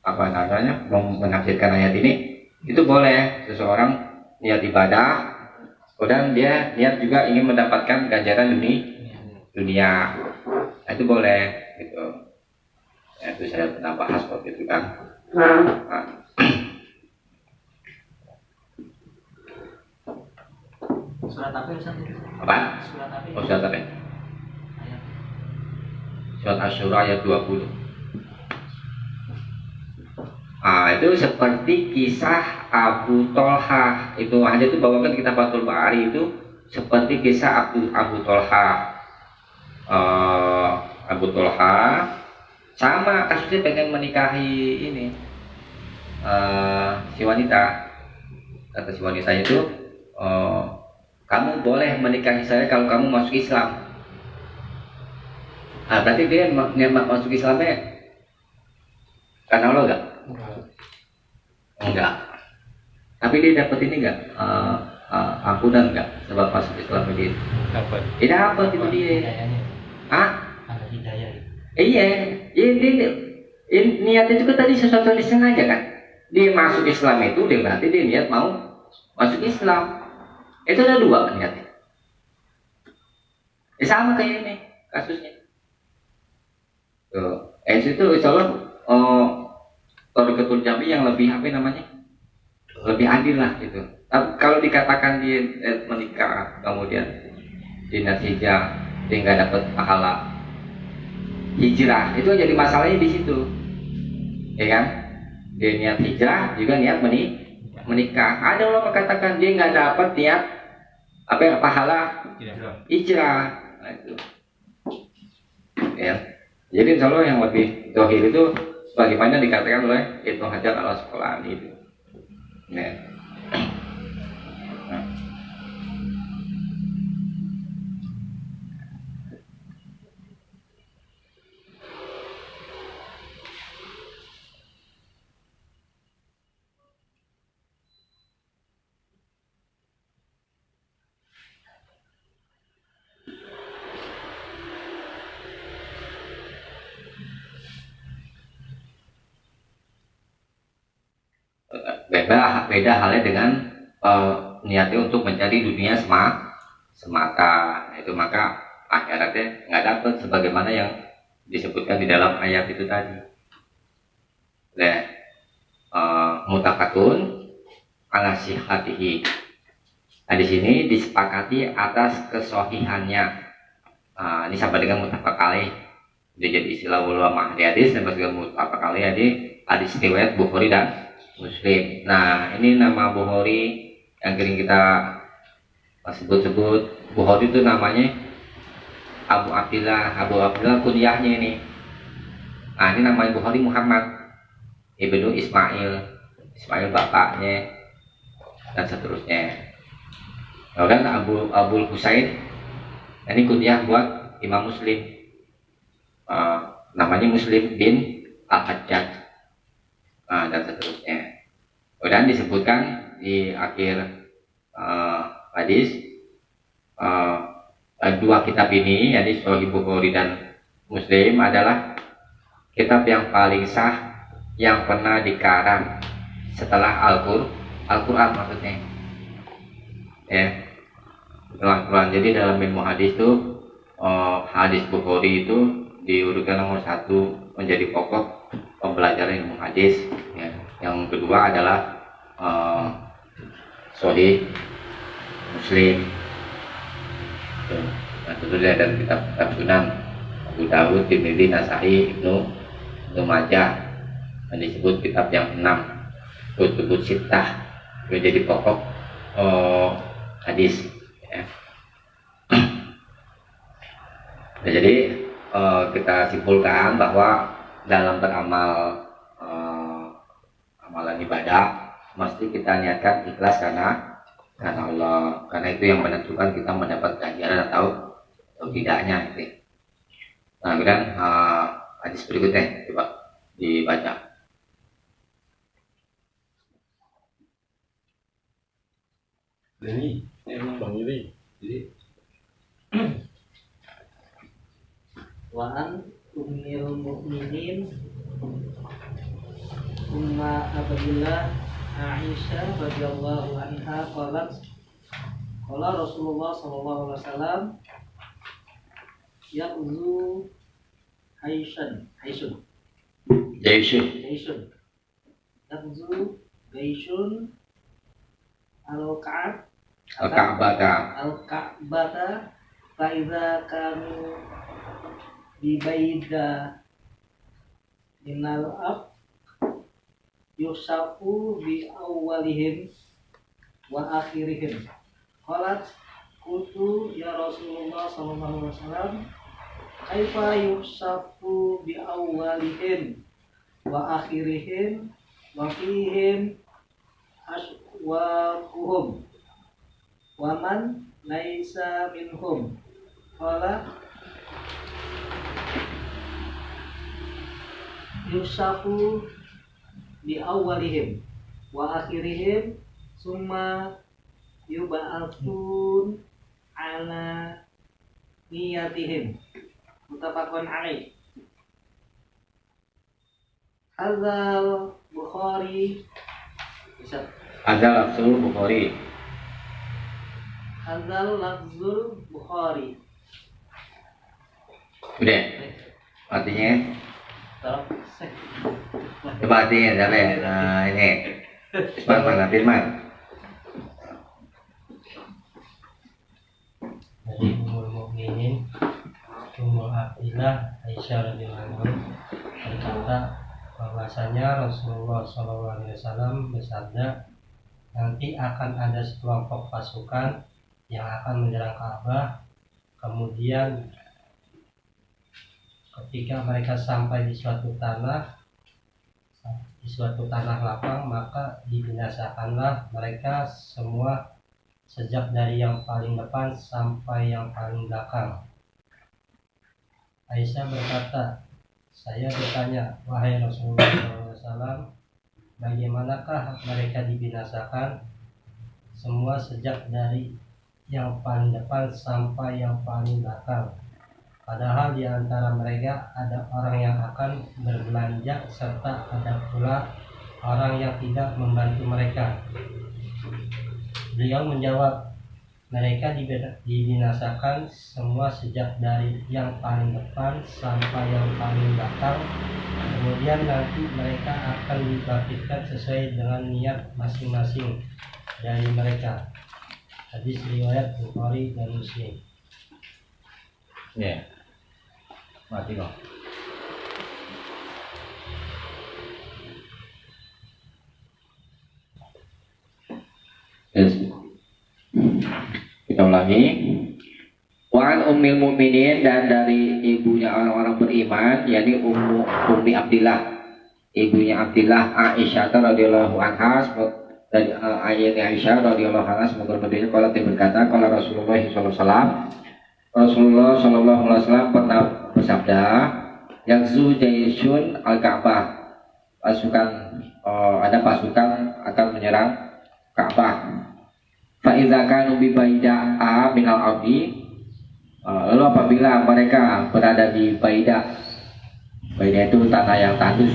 apa namanya menafsirkan ayat ini, itu boleh seseorang niat ibadah, kemudian dia niat juga ingin mendapatkan ganjaran dunia, nah, itu boleh gitu. Ya, itu saya pernah bahas seperti itu kan. Surat apa Ustaz? Apa? Surat apa? Oh, surat apa? Ayat. Surat Asy-Syura ayat 20. Itu seperti kisah Abu Tolha. Itu hanya itu bawakan kitab Fathul Bari, itu seperti kisah Abu Tolha. Abu Tolha sama kasusnya pengen menikahi ini si wanita. Kata si wanitanya itu, kamu boleh menikahi saya kalau kamu masuk Islam. Berarti dia masuk Islamnya karena Allah enggak? Enggak. Tapi dia dapat ini enggak? ampunan enggak sebab masuk Islam ini? Dapat. Tidak apa itu dia. Hidayahnya. Ah, Ada hidayah. iya, niatnya juga tadi sesuatu yang disengaja kan. Dia masuk Islam itu dia berarti dia niat mau masuk Islam. Itu ada dua niatnya. Sama kayak ini kasusnya. Tuh, itu insya Allah Tariqatul Jami yang lebih apa namanya? Lebih adil lah gitu. Tapi kalau dikatakan dia menikah kemudian dinat hijrah dia nggak dapat pahala hijrah, itu jadi masalahnya di situ, ya kan? Dia niat hijrah juga niat menikah. Ada ulama katakan dia nggak dapat niat apa ya pahala hijrah. Nah, itu. Ya. Jadi insya Allah yang lebih dohir itu bagaimana dikatakan oleh Ibnu Hajar al Asqalani itu. Ya. Nah. Beda halnya dengan niatnya untuk mencari dunia semata, itu maka akhiratnya nggak dapat sebagaimana yang disebutkan di dalam ayat itu tadi. Mutakatun ala sihatihi. Nah di sini disepakati atas kesohihannya. Ini sama dengan mutafaq alaih. Dia jadi istilah ulama hadis dan juga mutafaq alaih hadis riwayat Bukhari dan Muslim. Nah ini nama Bukhari yang sering kita sebut-sebut. Bukhari itu namanya Abu Abdillah kunyahnya ini. Nah ini namanya Bukhari Muhammad Ibnu Ismail bapaknya dan seterusnya. Kemudian Abul Husain ini kunyah buat Imam Muslim. Namanya Muslim bin Al-Hajjaj. Dan seterusnya. Kemudian disebutkan di akhir hadis dua kitab ini, yakni Sahih Bukhari dan Muslim adalah kitab yang paling sah yang pernah dikarang setelah Al-Quran maksudnya. Ya, Al-Quran. Jadi dalam ilmu hadis itu hadis Bukhari itu diurutkan nomor 1 menjadi pokok pembelajaran ilmu hadis. Ya. Yang kedua adalah Sahih Muslim. Nah, tentu ada kitab Sunan Abu Dawud, Tirmidzi, Nasai, Ibnu Majah. Dan disebut kitab yang 6 Kutubus Sittah menjadi pokok hadis. Ya. Nah, jadi kita simpulkan bahwa dalam beramal amalan ibadah mesti kita niatkan ikhlas karena Allah, karena itu yang menentukan kita mendapat ganjaran atau tidaknya itu. Nah, kemudian hadis berikutnya coba dibaca. Ini Bang Yuri. Waan Ummil Mukminin Umma Abdillah Aisyah radhiyallahu anha qalat qala Rasulullah sallallahu alaihi wasallam yaqzu Aisyun yaqzu Aisyun al-Ka'bata fa idza kanu bibaida minal ab yusafu bi awalihim wa akhirihim. Qalat qultu ya Rasulullah sallallahu alaihi wasallam kaifa yusafu bi awalihim wa akhirihim wa fihim aswaquhum wa man laisa minhum. Qala yusafu bi awalihim wa akhirihim summa yub'atsun ala niyatihim muttafaqun alaih. Hadzal Bukhari bisa Azal Absul Bukhari. Hadzal lafzul Bukhari. Udah. Artinya Tolong. coba artinya sampai ini. Firman. Dari Ummul Mukminin Ummu Abdillah Aisyah radhiyallahu anha berkata bahwasanya Rasulullah SAW bersabda, nanti akan ada sekelompok pasukan yang akan menyerang Ka'bah. Kemudian ketika mereka sampai di suatu tanah lapang, maka dibinasakanlah mereka semua sejak dari yang paling depan sampai yang paling belakang. Aisyah berkata, saya bertanya, wahai Rasulullah SAW, bagaimanakah mereka dibinasakan? Semua sejak dari yang paling depan sampai yang paling belakang. Padahal di antara mereka ada orang yang akan berbelanja serta ada pula orang yang tidak membantu mereka. Beliau menjawab, mereka dibinasakan semua sejak dari yang paling depan sampai yang paling belakang. Kemudian nanti mereka akan dibangkitkan sesuai dengan niat masing-masing dari mereka. Hadis riwayat Bukhari dan Muslim. Ya. Mati kok. Yes. Kita ulangi. Wa'an ummil mu'minin, dan dari ibunya orang-orang beriman, yakni Ummi Abdillah, ibunya Abdillah Aisyah radhiyallahu anha, dari ayatnya Aisyah radhiyallahu anha, semoga berdiri, kalau dia berkata, kalau Rasulullah SAW pernah bersabda, Yakzu Jaisyun al-Ka'bah, ada pasukan akan menyerang Ka'bah. Fa'iza kanu bi baida'a minal ardi, lalu apabila mereka berada di Baidah itu tanah yang tandus,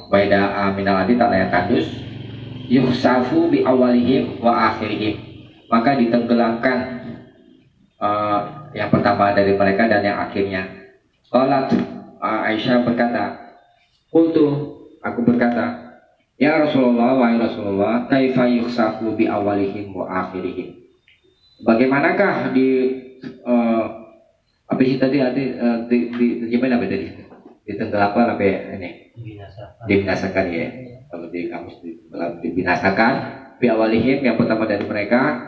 Baida'a minal ardi, tanah yang tandus, yukhsafu bi awalihim wa akhirihim, maka ditenggelamkan yang pertama dari mereka dan yang akhirnya. Qalat, Aisyah berkata, aku berkata, ya Rasulullah, wahai Rasulullah, kaifa yukhsafu bi awalihim wa akhirihim, bagaimanakah apa sih tadi gimana tadi ditenggelamkan apa ini dibinasakan ya, kalau di kamus dibinasakan bi awalihim, yang pertama dari mereka,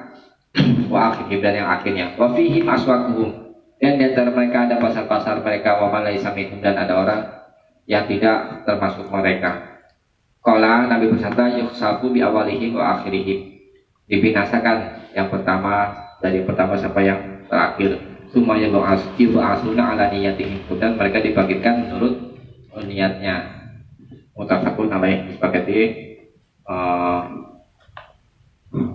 wa akhirihim, dan yang akhirnya, wa fihim aswaquhum, dan di antara mereka ada pasar-pasar mereka, wa man laisa minhum, dan ada orang yang tidak termasuk mereka. Qala, Nabi bersabda, yukhsafu bi awalihim wa akhirihim, dibinasakan yang pertama dari pertama sampai yang terakhir. Semuanya yub'asuna ala niyatihim, dan mereka dibangkitkan menurut niatnya. Muttafaqun alaih, disepakati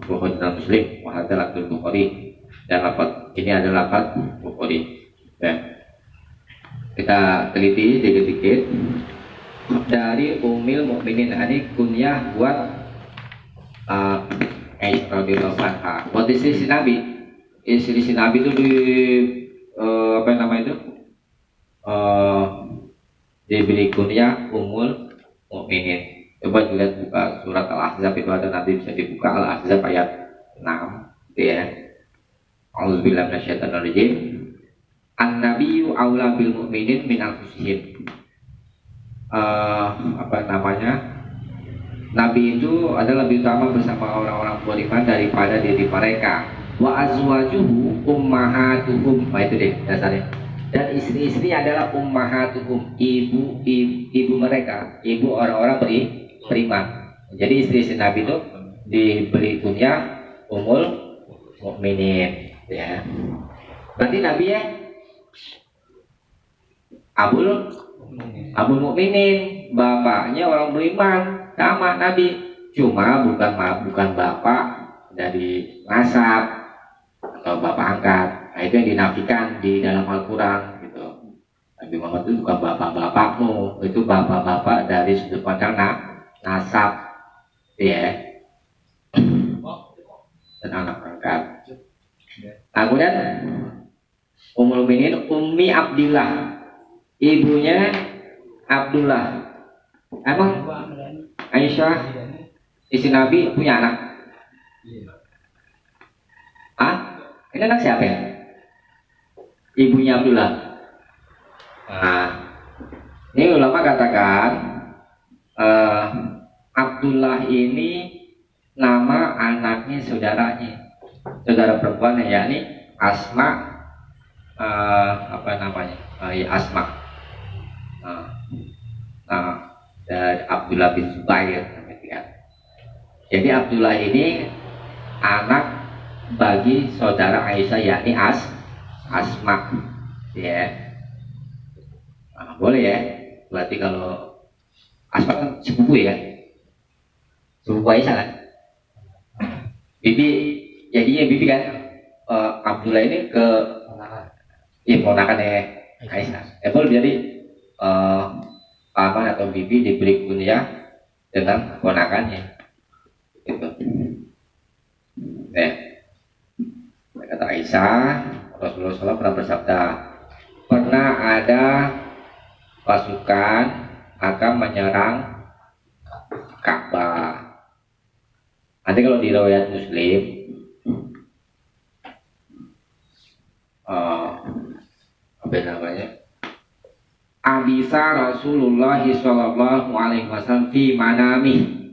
Bukhari dan Muslim, wa hadzal lafzul Bukhari, dan lafaz ini adalah lafaz Bukhari. Ya. Kita teliti sedikit dari Ummul Mukminin, ini kunyah buat Aisyah radhiyallahu anha. Buat istri Nabi itu di apa nama itu? Diberi kunyah Ummul Mukminin. Coba dilihat, buka surat Al-Ahzab, itu ada, nanti bisa dibuka Al-Ahzab ayat 6 gitu ya. A'udzubillahi minasyaitonir rajim. An-nabiyyu aula bil mu'minin min anfusihim. Apa namanya? Nabi itu adalah lebih utama bersama orang-orang beriman daripada diri mereka. Wa azwajuhu ummahatuhum. Nah, itu deh dasarnya. Dan istri-istri adalah ummahatuhum, ibu mereka, ibu orang-orang beriman. Jadi istri-istri Nabi itu diberi kunyah Ummul Mukminin, ya. Berarti Nabi ya Abul Mukminin, bapaknya orang beriman sama Nabi. cuma bukan bapak dari nasab atau bapak angkat. Nah, itu yang dinafikan di dalam Al-Quran gitu. Nabi Muhammad itu bukan bapak-bapakmu, itu bapak-bapak dari sudut pandang nasab, ya, dan anak angkat. Nah, kemudian Ummul Mukminin Ummi Abdillah, ibunya Abdullah. Emang Aisyah istri Nabi punya anak? Ah, ini anak siapa ya? Ibunya Abdullah. Nah, ini ulama katakan Abdullah ini nama anaknya saudaranya, saudara perempuannya, yakni Asma. Apa namanya? Ya, Asma. Dari Abdullah bin Zubair. Jadi Abdullah ini anak bagi saudara Aisyah, yakni Asma, ya. Nah, boleh ya. Berarti kalau Asma kan sepupu ya, sepupu Aisyah kan. Bibi, jadinya bibi kan. Abdullah ini ke ponakannya Aisyah. Boleh jadi paman atau bibi diberi kunyah dengan ponakannya. Gitu. Kata Aisyah, Rasulullah SAW pernah bersabda, pernah ada pasukan akan menyerang Ka'bah. Nanti kalau di riwayat Muslim, apa namanya? Abisa Rasulullah SAW fi manami.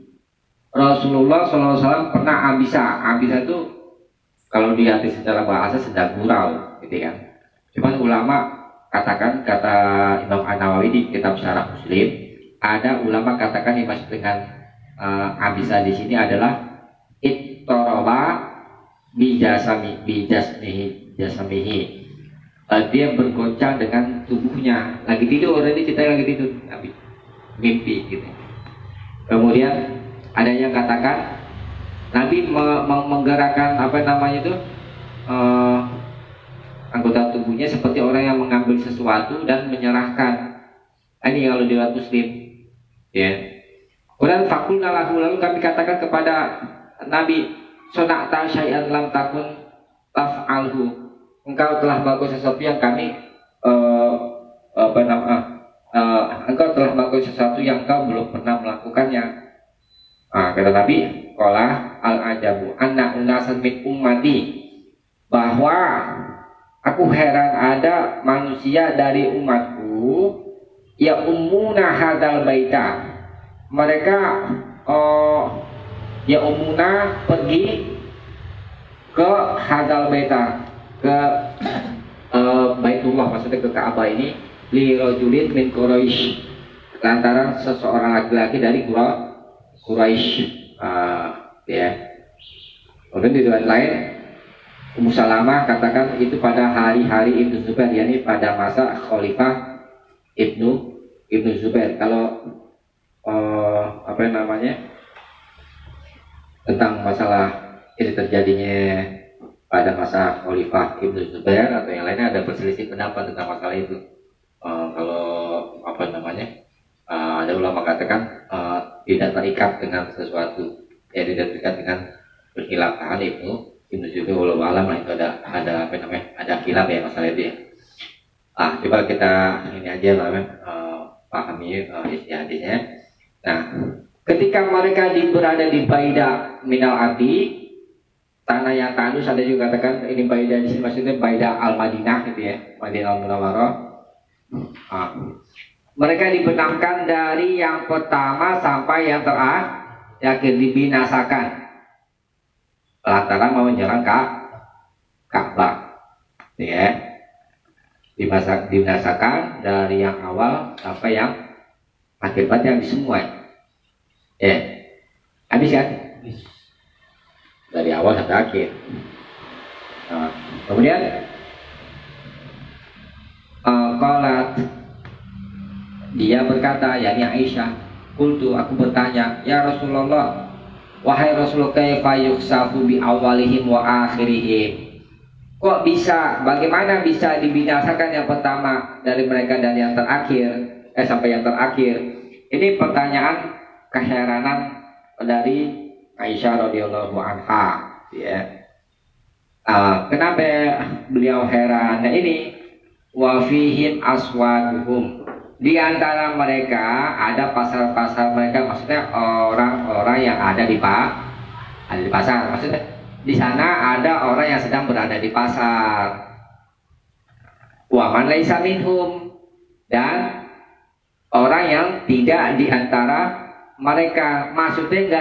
Rasulullah SAW pernah abisa. Abisa itu kalau diarti secara bahasa sedang gurau, gitu kan. Cuman ulama katakan, kata Imam An-Nawawi di kitab Syarah Muslim, ada ulama katakan yang maksud dengan abisa di sini adalah ittoroba bijasmihi. Dia bergoncang dengan tubuhnya, lagi tidur, ini kita lagi tidur, mimpi gitu. Kemudian ada yang katakan Nabi menggerakkan apa namanya itu anggota tubuhnya seperti orang yang mengambil sesuatu dan menyerahkan. Ini kalau di riwayat Muslim, ya. Kemudian fakulna lahu, lalu kami katakan kepada Nabi, sona'ta syai'an lam takun taf'alhu. Engkau telah melakukan sesuatu yang kami engkau telah melakukan sesuatu yang engkau belum pernah melakukannya. Kata Nabi, qala al-ajabu anna unasan min ummati, bahwa aku heran ada manusia dari umatku ya ummuna hadzal baita, mereka ya ummuna pergi ke hadzal baita, ke Baitullah, maksudnya ke Ka'bah ini, li rajulin min Quraisy, lantaran seseorang laki-laki dari Quraisy, ya. Kemudian di riwayat lain Ummu Salamah katakan itu pada hari-hari Ibnu Zubair, yakni pada masa Khalifah Ibnu Zubair. Kalau apa namanya tentang masalah ini terjadinya pada masa Khalifah Ibnu Zubair atau yang lainnya, ada perselisih pendapat tentang masalah itu. Kalau apa namanya, ada ulama katakan tidak terikat dengan sesuatu, ya tidak terikat dengan perkhilafan Ibnu Zubair. Walau alam lah, itu ada apa namanya, ada khilaf ya masalah itu ya. Coba kita ini aja lah, pahami isi hadisnya. Nah, ketika mereka berada di Baida minal Ati, tanah yang tandus, ada juga katakan ini Baida di sini maksudnya Baida al-Madinah gitu ya, Madinah al-Munawwarah. Mereka dibenamkan dari yang pertama sampai yang terakhir, dibinasakan lantaran mau menyerang Ka'bah, ya. Dibinasakan dari yang awal sampai yang akibatnya habis semua, ya. Habis kan? Dari awal sampai akhir. Kemudian qalat, dia berkata, yakni Aisyah, qultu, aku bertanya, ya Rasulullah, Wahai Rasul, kaifa yuksafu bi awalihim wa akhirihim. Kok bisa, bagaimana bisa dibinasakan yang pertama dari mereka dan yang terakhir, sampai yang terakhir? Ini pertanyaan keheranan dari Aisyah radhiyallahu anha, ya. Kenapa beliau heran? Nah ini, wa fihim aswaduhum. Di antara mereka ada pasar-pasar mereka, maksudnya orang-orang yang ada di pasar, maksudnya di sana ada orang yang sedang berada di pasar. Wa man laisa minhum, dan orang yang tidak di antara mereka, maksudnya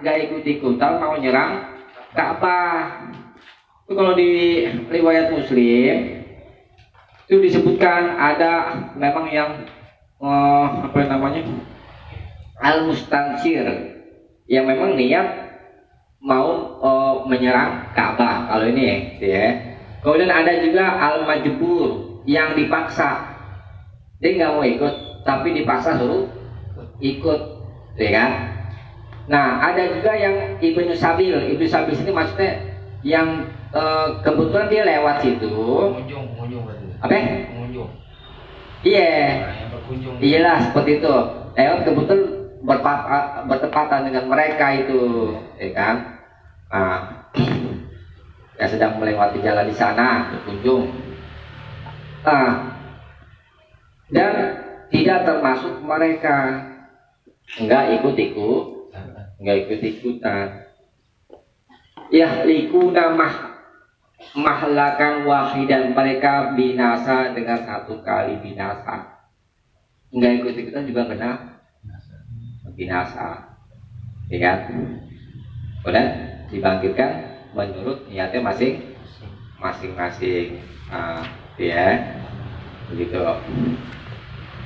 nggak ikut-ikutan mau nyerang Ka'bah. Itu kalau di riwayat Muslim itu disebutkan ada memang yang al-mustansir, yang memang niat mau menyerang Ka'bah kalau ini ya. Kemudian ada juga al-majbur yang dipaksa, dia nggak mau ikut tapi dipaksa suruh ikut, ya kan? Nah ada juga yang ibnu sabil ini maksudnya yang kebetulan dia lewat situ. Pengunjung berarti. Apa? Pengunjung. Iya. Nah, yang berkunjung. Iyalah seperti itu. Lewat kebetulan bertepatan dengan mereka itu, ya kan? Yang sedang melewati jalan di sana berkunjung. Dan tidak termasuk mereka, enggak ikut-ikutan. Yahlikuna mahlakan wahidan, mereka binasa dengan satu kali binasa. Enggak ikut-ikutan juga kena binasa, ya kan? Kemudian dibangkitkan menurut niatnya masing-masing. Ya, begitu.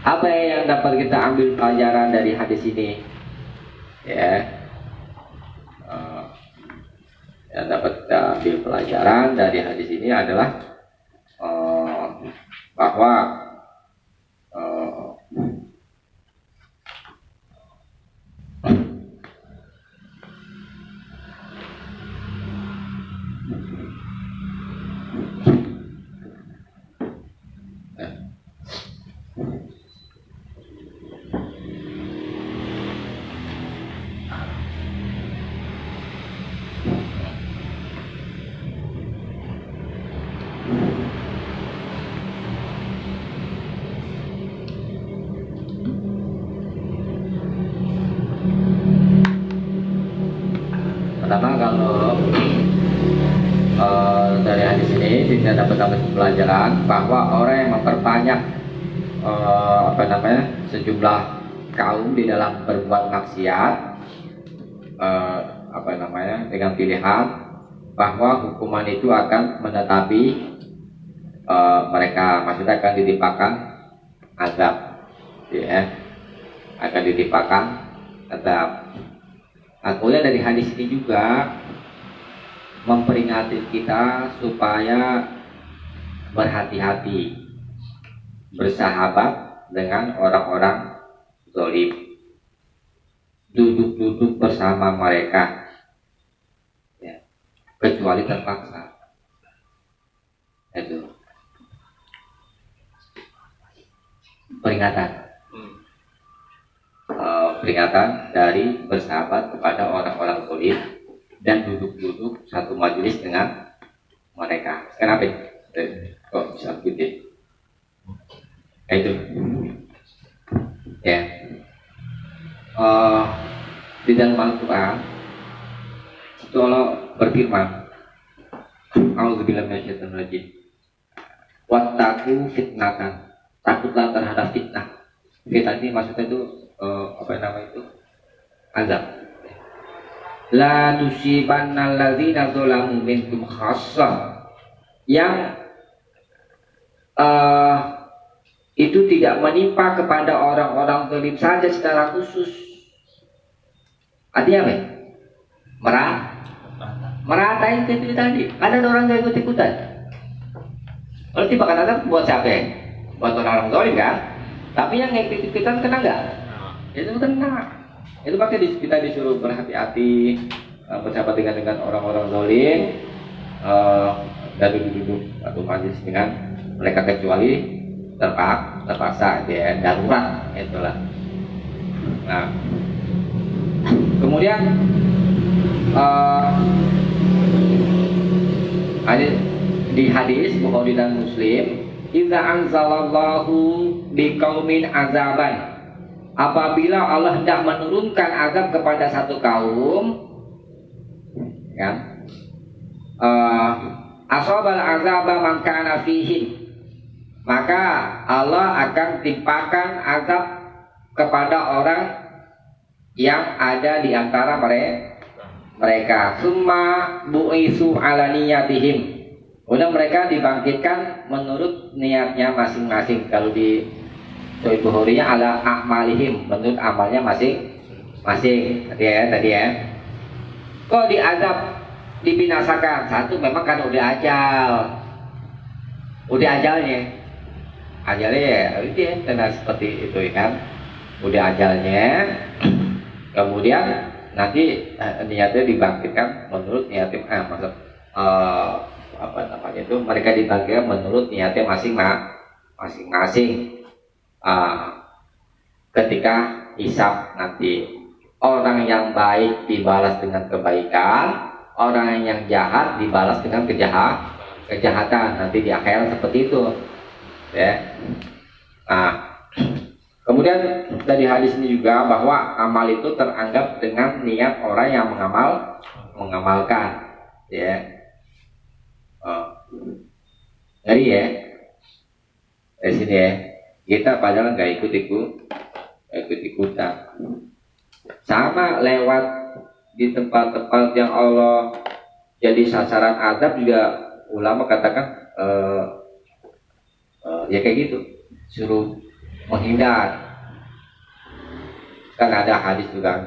Apa yang dapat kita ambil pelajaran dari hadis ini? Ya, yang dapat kita ambil pelajaran dari hadis ini adalah bahwa pertama, kalau dari hadis ini kita dapat pelajaran bahwa orang yang memperbanyak sejumlah kaum di dalam berbuat maksiat, dengan pilihan bahwa hukuman itu akan menetapi mereka, maksudnya akan ditimpakan azab, ya, akan ditimpakan azab. Kemudian dari hadis ini juga memperingati kita supaya berhati-hati bersahabat dengan orang-orang zalim, duduk bersama mereka, ya, kecuali terpaksa. Itu peringatan dari bersahabat kepada orang-orang zalim dan duduk satu majelis dengan mereka. Kenapa? Kok bisa begitu? Itu ya. Di dalam Al-Quran itu Allah berfirman, A'udzubillahi minasyaitonir rajim. Wattaqu fitnatan, takutlah terhadap fitnah. Fitnah ini maksudnya itu azab. La tusibanna alladzina zalamu minkum khassah, yang itu tidak menimpa kepada orang-orang zalim saja secara khusus. Artinya apa? Merata itu tadi. Ada orang yang ikut-ikutan. Kalau tiba kata buat siapa? Buat orang-orang zalim kan? Tapi yang ikut-ikutan kena enggak? Itu kena. Itu maka kita disuruh berhati-hati, bersahabat dengan orang-orang zalim, dan duduk atau majlis dengan mereka kecuali terpaksa ya, darurat itulah. Nah, kemudian di hadis Bukhari dan Muslim, idza anzalallahu biqaumin azaban, apabila Allah hendak menurunkan azab kepada satu kaum, ya, asabal azaba man kana fihi, maka Allah akan timpakan azab kepada orang yang ada di antara mereka. Summa bu'isu ala niyatihim, kemudian mereka dibangkitkan menurut niatnya masing-masing. Kalau di Sahih Bukhari-nya ala a'malihim, menurut amalnya masing-masing. Tadi ya. Kok diazab, dibinasakan? Satu memang kan udah ajalnya ya, itu ya, karena seperti itu kan, udah ajalnya. Kemudian nanti niatnya dibangkitkan menurut niatnya, itu mereka dibangkitkan menurut niatnya masing-masing. Ketika hisab nanti, orang yang baik dibalas dengan kebaikan, orang yang jahat dibalas dengan kejahatan nanti di akhirat, seperti itu ya. Nah, kemudian dari hadis ini juga bahwa amal itu teranggap dengan niat orang yang mengamalkan ya. Jadi ya dari sini ya, kita padahal nggak ikut-ikutan, sama lewat di tempat-tempat yang Allah jadi sasaran azab juga, ulama katakan ya kayak gitu, suruh menghindar. Kan ada hadis juga,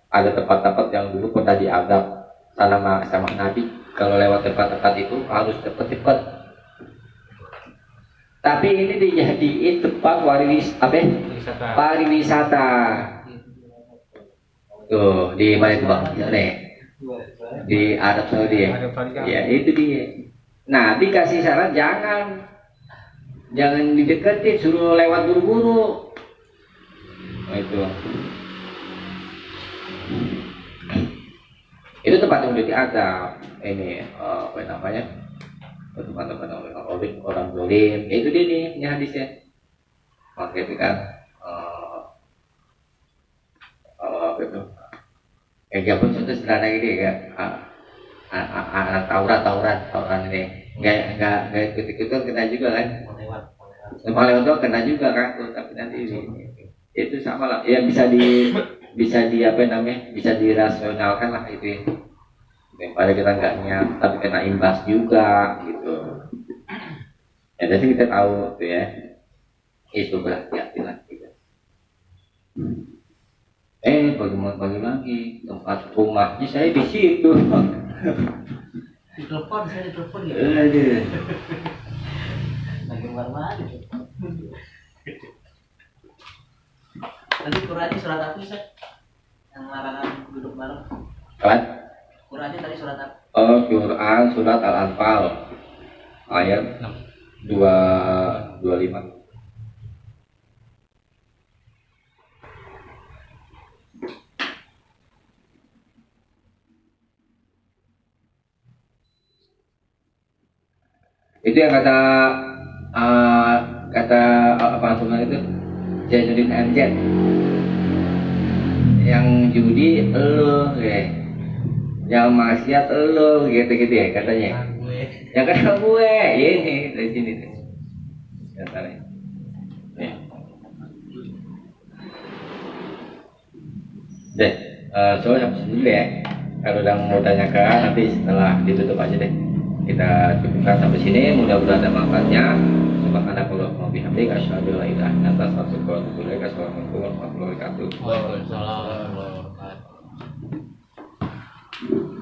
ada tempat-tempat yang dulu pernah diazab sama Nabi, kalau lewat tempat-tempat itu harus cepat-cepat. Tapi ini dijadiin tempat pariwisata. Tuh di mana itu Bang? Di Arab Saudi ya. Ya itu dia. Nah, dikasih syarat jangan dideketin, suruh lewat buru-buru. Nah, itu tempat yang udah diazab. Ini apa namanya? Teman-teman orang zalim. Itu dia nih, ini hadisnya. Maka itu kan apa itu? Yang pun itu sederhana ini ya. Tauran ini nggak ikut-ikutan kena juga kan? Mau lewat tuh kena juga kan? Tapi nanti ini itu sama lah. Ya bisa di apa namanya? Bisa dirasionalkan lah itu ya. Daripada kita nggak niat tapi kena imbas juga gitu. Ya jadi kita tahu tuh ya. Itu berhati-hati lah gitu. Bagi lagi tempat rumahnya saya di situ. Ditelepon, saya ditelepon ya. Lagi mana? Nanti Qurannya surat apa sih? Yang larangan duduk bareng. Apa? Qurannya tadi surat apa? Quran surat Al-Anfal ayat 225. Itu yang kata apa sebenarnya itu Zainuddin MZ, yang judi elo ya, yang maksiat elo gitu ya katanya. Yang kata gue ya ini dari sini tuh katanya. Deh, soalnya sampai sini dulu ya. Kalau udah mau tanyakan nanti setelah ditutup aja deh. Kita cukupkan sampai sini, mudah-mudahan ada manfaatnya. Subhanakallahumma wa bihamdika asyhadu an la ilaha illa anta astaghfiruka wa atubu ilaik. Assalamualaikum warahmatullahi wabarakatuh. Waalaikumsalam warahmatullahi wabarakatuh.